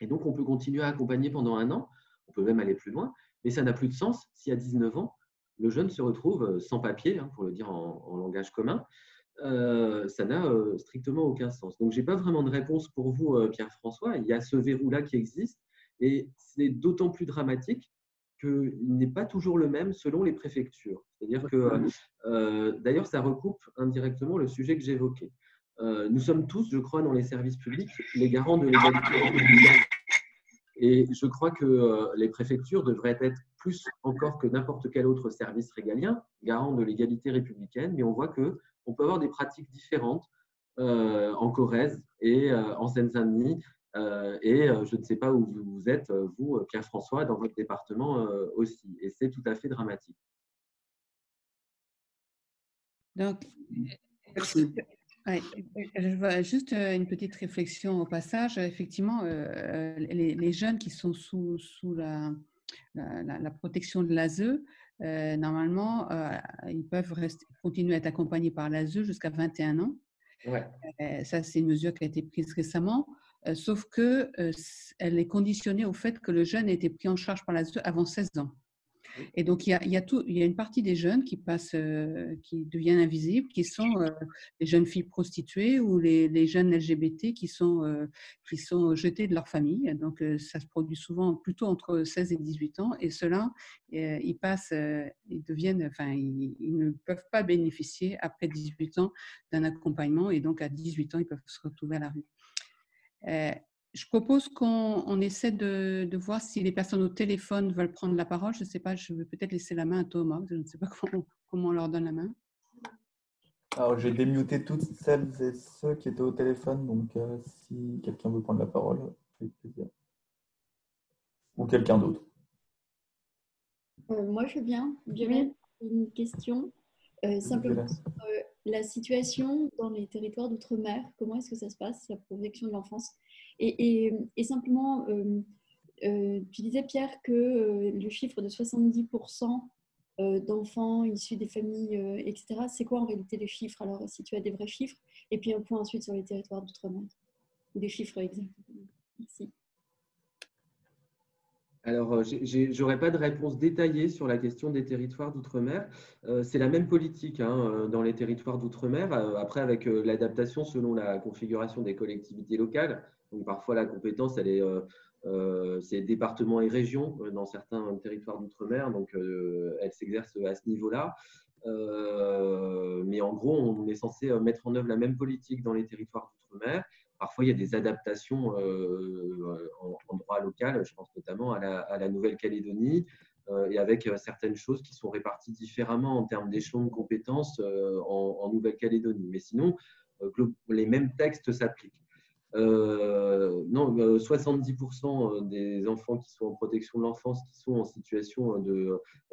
Speaker 3: Et donc, on peut continuer à accompagner pendant 1 an. On peut même aller plus loin. Mais ça n'a plus de sens si à 19 ans, le jeune se retrouve sans papier, pour le dire en langage commun. Ça n'a strictement aucun sens. Donc, je n'ai pas vraiment de réponse pour vous, Pierre-François. Il y a ce verrou-là qui existe. Et c'est d'autant plus dramatique qu'il n'est pas toujours le même selon les préfectures. C'est-à-dire que, d'ailleurs, ça recoupe indirectement le sujet que j'évoquais. Nous sommes tous, je crois, dans les services publics, les garants de l'égalité républicaine. Et je crois que les préfectures devraient être plus encore que n'importe quel autre service régalien, garant de l'égalité républicaine, mais on voit qu'on peut avoir des pratiques différentes en Corrèze et en Seine-Saint-Denis. Et je ne sais pas où vous êtes, vous, Pierre-François, dans votre département aussi. Et c'est tout à fait dramatique.
Speaker 2: Donc,
Speaker 9: Merci.
Speaker 2: ouais, je vois juste une petite réflexion au passage. Effectivement, les jeunes qui sont sous la protection de l'ASE, normalement, ils peuvent continuer à être accompagnés par l'ASE jusqu'à 21 ans.
Speaker 3: Ouais.
Speaker 2: Ça, c'est une mesure qui a été prise récemment, sauf qu'elle est conditionnée au fait que le jeune a été pris en charge par l'ASE avant 16 ans. Et donc, il y a une partie des jeunes qui deviennent invisibles, qui sont les jeunes filles prostituées ou les jeunes LGBT qui sont jetés de leur famille. Donc, ça se produit souvent plutôt entre 16 et 18 ans. Et ceux-là, ils ne peuvent pas bénéficier après 18 ans d'un accompagnement. Et donc, à 18 ans, ils peuvent se retrouver à la rue. Je propose qu'on essaie de voir si les personnes au téléphone veulent prendre la parole. Je ne sais pas, je vais peut-être laisser la main à Thomas. Je ne sais pas comment on leur donne la main.
Speaker 4: Alors, j'ai démuté toutes celles et ceux qui étaient au téléphone. Donc, si quelqu'un veut prendre la parole, avec plaisir. Ou quelqu'un d'autre.
Speaker 7: Moi, je veux bien. J'avais une question. Simplement, la situation dans les territoires d'outre-mer, comment est-ce que ça se passe, la protection de l'enfance et simplement, tu disais, Pierre, que le chiffre de 70% d'enfants issus des familles, etc., c'est quoi en réalité les chiffres? Alors, si tu as des vrais chiffres, et puis un point ensuite sur les territoires d'outre-mer, ou des chiffres exacts. Merci.
Speaker 3: Alors, je n'aurai pas de réponse détaillée sur la question des territoires d'outre-mer. C'est la même politique dans les territoires d'outre-mer, après avec l'adaptation selon la configuration des collectivités locales. Donc, parfois, la compétence, c'est départements et régions dans certains territoires d'outre-mer, donc elle s'exerce à ce niveau-là. Mais en gros, on est censé mettre en œuvre la même politique dans les territoires d'outre-mer. Parfois, il y a des adaptations en droit local, je pense notamment à la Nouvelle-Calédonie, et avec certaines choses qui sont réparties différemment en termes d'échelons de compétences en Nouvelle-Calédonie. Mais sinon, les mêmes textes s'appliquent. Non, 70% des enfants qui sont en protection de l'enfance qui sont en situation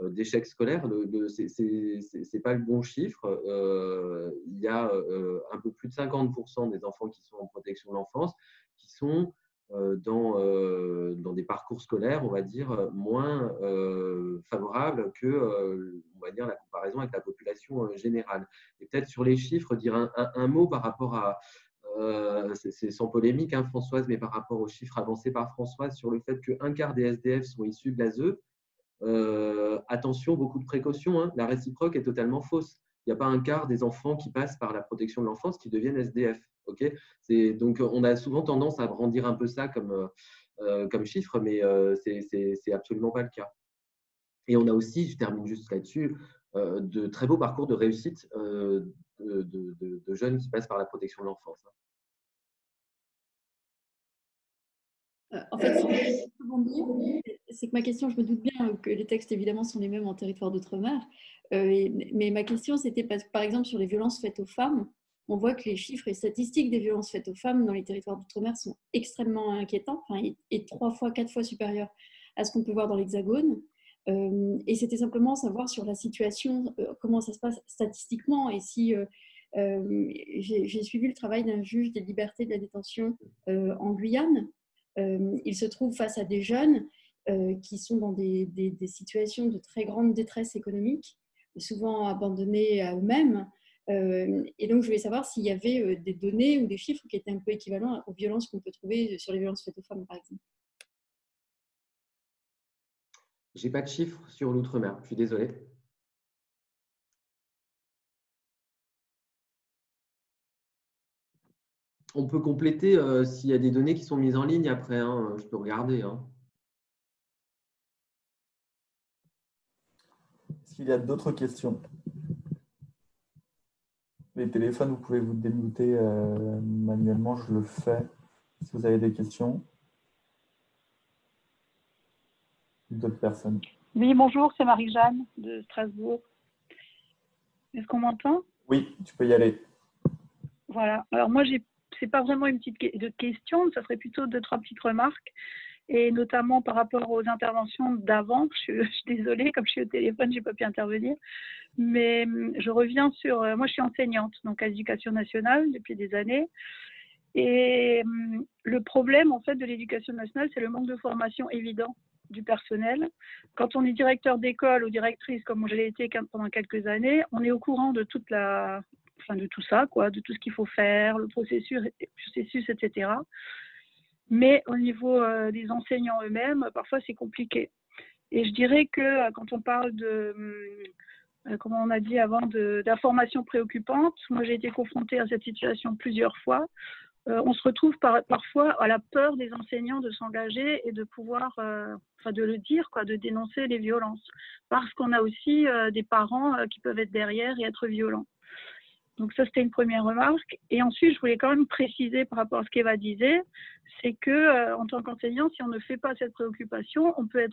Speaker 3: d'échec scolaire, c'est pas le bon chiffre. Il y a un peu plus de 50% des enfants qui sont en protection de l'enfance qui sont dans des parcours scolaires, on va dire, moins favorables que, on va dire, la comparaison avec la population générale. Et peut-être sur les chiffres, dire un mot par rapport à c'est sans polémique, hein, Françoise, mais par rapport aux chiffres avancés par Françoise sur le fait qu'un quart des SDF sont issus de l'ASE, attention, beaucoup de précautions, hein, la réciproque est totalement fausse. Il n'y a pas un quart des enfants qui passent par la protection de l'enfance qui deviennent SDF. Okay, donc, on a souvent tendance à brandir un peu ça comme chiffre, mais c'est absolument pas le cas. Et on a aussi, je termine juste là-dessus, de très beaux parcours de réussite de jeunes qui passent par la protection de l'enfance.
Speaker 7: En fait, c'est que ma question, je me doute bien que les textes évidemment sont les mêmes en territoire d'outre-mer, mais ma question c'était par exemple sur les violences faites aux femmes. On voit que les chiffres et statistiques des violences faites aux femmes dans les territoires d'outre-mer sont extrêmement inquiétants, et 3 fois, 4 fois supérieurs à ce qu'on peut voir dans l'Hexagone. Et c'était simplement savoir sur la situation, comment ça se passe statistiquement, et si j'ai suivi le travail d'un juge des libertés de la détention en Guyane. Il se trouve face à des jeunes qui sont dans des situations de très grande détresse économique, souvent abandonnés à eux-mêmes. Et donc, je voulais savoir s'il y avait des données ou des chiffres qui étaient un peu équivalents aux violences qu'on peut trouver sur les violences faites aux femmes, par exemple.
Speaker 3: Je n'ai pas de chiffres sur l'outre-mer, je suis désolé. On peut compléter s'il y a des données qui sont mises en ligne après, hein, je peux regarder. Hein.
Speaker 4: Est-ce qu'il y a d'autres questions? Les téléphones, vous pouvez vous démuter manuellement, je le fais. Si vous avez des questions. D'autres personnes.
Speaker 10: Oui, bonjour, c'est Marie-Jeanne de Strasbourg. Est-ce qu'on m'entend?
Speaker 4: Oui, tu peux y aller.
Speaker 10: Voilà. Alors moi, c'est pas vraiment une petite question, ça serait plutôt 2-3 petites remarques, et notamment par rapport aux interventions d'avant. Je suis désolée, comme je suis au téléphone, j'ai pas pu intervenir, mais je reviens sur. Moi, je suis enseignante, donc à l'Éducation nationale depuis des années. Et le problème en fait de l'éducation nationale, c'est le manque de formation évident du personnel. Quand on est directeur d'école ou directrice, comme je l'ai été pendant quelques années, on est au courant de de tout ça, quoi, de tout ce qu'il faut faire, le processus, etc. Mais au niveau des enseignants eux-mêmes, parfois c'est compliqué. Et je dirais que quand on parle de, comme on a dit avant, d'informations préoccupantes, moi j'ai été confrontée à cette situation plusieurs fois. On se retrouve parfois à la peur des enseignants de s'engager et de pouvoir, de le dire, quoi, de dénoncer les violences. Parce qu'on a aussi des parents qui peuvent être derrière et être violents. Donc ça, c'était une première remarque. Et ensuite, je voulais quand même préciser par rapport à ce qu'Eva disait, c'est que en tant qu'enseignant, si on ne fait pas cette préoccupation, on peut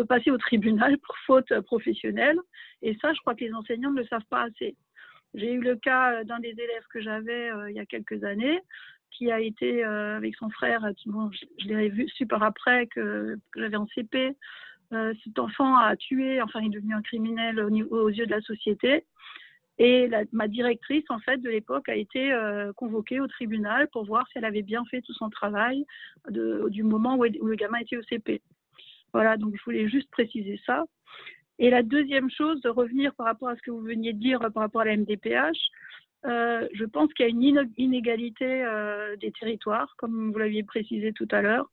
Speaker 10: passer au tribunal pour faute professionnelle. Et ça, je crois que les enseignants ne le savent pas assez. J'ai eu le cas d'un des élèves que j'avais il y a quelques années, qui a été avec son frère, bon, je l'ai su par après que j'avais en CP. Cet enfant a tué, enfin il est devenu un criminel aux yeux de la société. Et ma directrice, en fait, de l'époque, a été convoquée au tribunal pour voir si elle avait bien fait tout son travail du moment où le gamin était au CP. Voilà, donc je voulais juste préciser ça. Et la deuxième chose, de revenir par rapport à ce que vous veniez de dire par rapport à la MDPH, je pense qu'il y a une inégalité des territoires, comme vous l'aviez précisé tout à l'heure.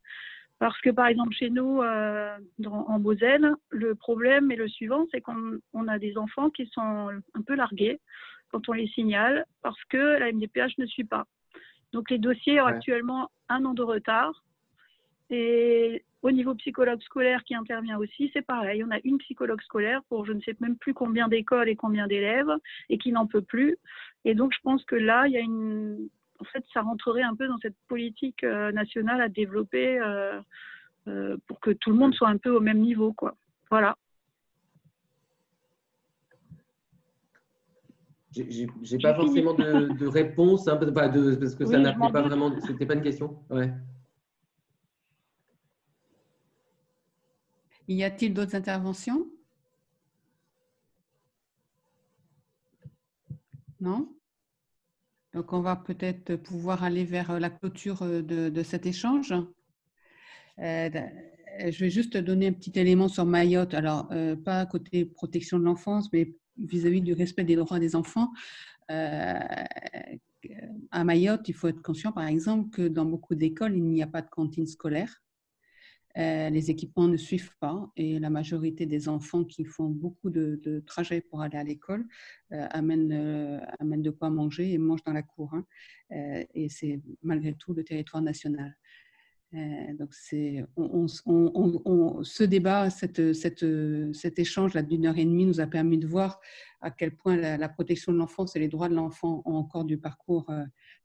Speaker 10: Parce que, par exemple, chez nous, en Moselle, le problème est le suivant, c'est qu'on a des enfants qui sont un peu largués quand on les signale, parce que la MDPH ne suit pas. Donc, les dossiers ont actuellement 1 an de retard. Et au niveau psychologue scolaire qui intervient aussi, c'est pareil. On a une psychologue scolaire pour je ne sais même plus combien d'écoles et combien d'élèves, et qui n'en peut plus. Et donc, je pense que là, il y a en fait, ça rentrerait un peu dans cette politique nationale à développer pour que tout le monde soit un peu au même niveau, quoi. Voilà.
Speaker 3: J'ai pas forcément de réponse, hein, parce que ça n'appelait pas vraiment, c'était pas une question. Ouais.
Speaker 2: Y a-t-il d'autres interventions? Non? Donc, on va peut-être pouvoir aller vers la clôture de cet échange. Je vais juste donner un petit élément sur Mayotte. Alors, pas côté protection de l'enfance, mais vis-à-vis du respect des droits des enfants. À Mayotte, il faut être conscient, par exemple, que dans beaucoup d'écoles, il n'y a pas de cantine scolaire. Les équipements ne suivent pas et la majorité des enfants qui font beaucoup de trajets pour aller à l'école amènent de quoi manger et mangent dans la cour. Hein. Et c'est malgré tout le territoire national. Donc, ce débat, cet échange d'une heure et demie nous a permis de voir à quel point la protection de l'enfance et les droits de l'enfant ont encore du parcours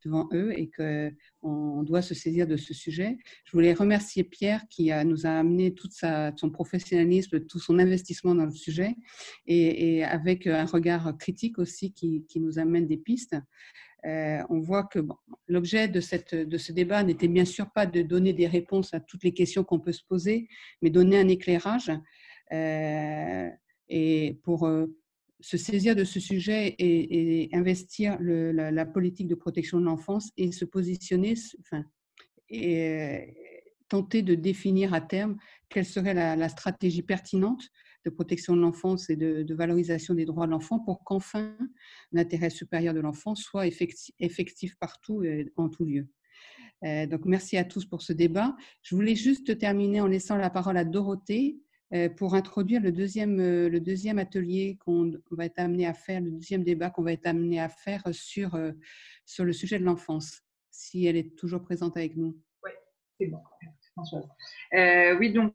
Speaker 2: devant eux et qu'on doit se saisir de ce sujet. Je voulais remercier Pierre qui nous a amené tout son professionnalisme, tout son investissement dans le sujet et avec un regard critique aussi qui nous amène des pistes. On voit que l'objet de ce débat n'était bien sûr pas de donner des réponses à toutes les questions qu'on peut se poser, mais donner un éclairage et pour se saisir de ce sujet et investir la politique de protection de l'enfance et se positionner, et tenter de définir à terme quelle serait la stratégie pertinente de protection de l'enfance et de valorisation des droits de l'enfant pour qu'enfin l'intérêt supérieur de l'enfant soit effectif partout et en tout lieu. Donc, merci à tous pour ce débat. Je voulais juste terminer en laissant la parole à Dorothée pour introduire le deuxième atelier qu'on va être amené à faire, le deuxième débat qu'on va être amené à faire sur le sujet de l'enfance, si elle est toujours présente avec nous.
Speaker 11: Oui, c'est bon. Françoise. Oui, donc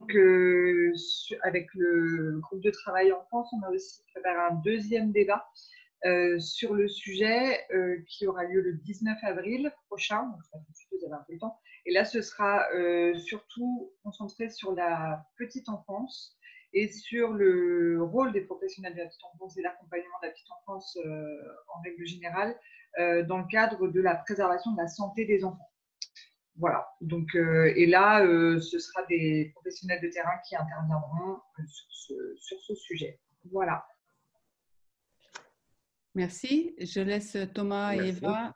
Speaker 11: avec le groupe de travail enfance, on a aussi préparé un deuxième débat sur le sujet qui aura lieu le 19 avril prochain, donc ça tout de suite, vous avez un peu le temps. Et là, ce sera surtout concentré sur la petite enfance et sur le rôle des professionnels de la petite enfance et l'accompagnement de la petite enfance en règle générale dans le cadre de la préservation de la santé des enfants. Voilà, donc, et là, ce sera des professionnels de terrain qui interviendront sur ce sujet. Voilà.
Speaker 2: Merci. Je laisse Thomas et Eva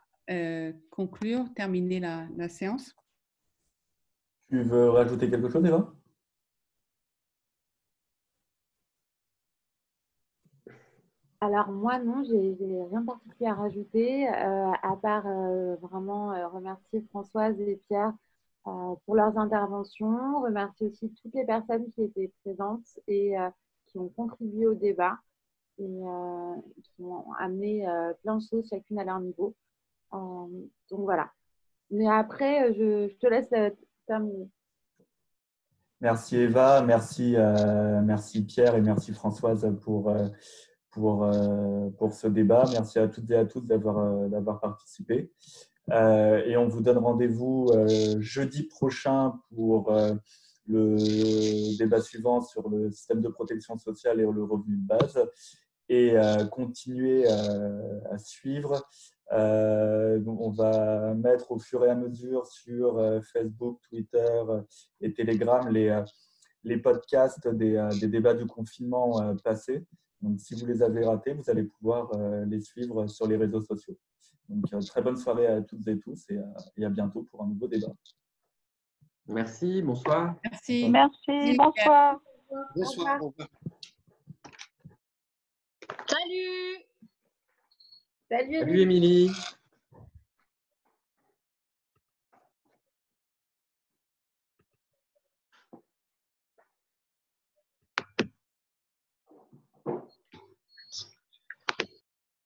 Speaker 2: conclure, terminer la séance.
Speaker 4: Tu veux rajouter quelque chose, Eva ?
Speaker 1: Alors moi, non, j'ai rien de particulier à rajouter, à part vraiment remercier Françoise et Pierre pour leurs interventions, remercier aussi toutes les personnes qui étaient présentes et qui ont contribué au débat et qui ont amené plein de choses, chacune à leur niveau. Donc voilà. Mais après, je te laisse terminer.
Speaker 4: Merci Eva, merci Pierre et merci Françoise pour ce débat. Merci à toutes et à tous d'avoir participé. Et on vous donne rendez-vous jeudi prochain pour le débat suivant sur le système de protection sociale et le revenu de base. Et continuer à suivre. On va mettre au fur et à mesure sur Facebook, Twitter et Telegram les podcasts des débats du confinement passés. Donc, si vous les avez ratés, vous allez pouvoir les suivre sur les réseaux sociaux. Donc, très bonne soirée à toutes et tous et à bientôt pour un nouveau débat.
Speaker 3: Merci, bonsoir.
Speaker 2: Merci.
Speaker 10: Merci, bonsoir.
Speaker 9: Bonsoir.
Speaker 5: Salut.
Speaker 1: Salut
Speaker 3: Salut Émilie.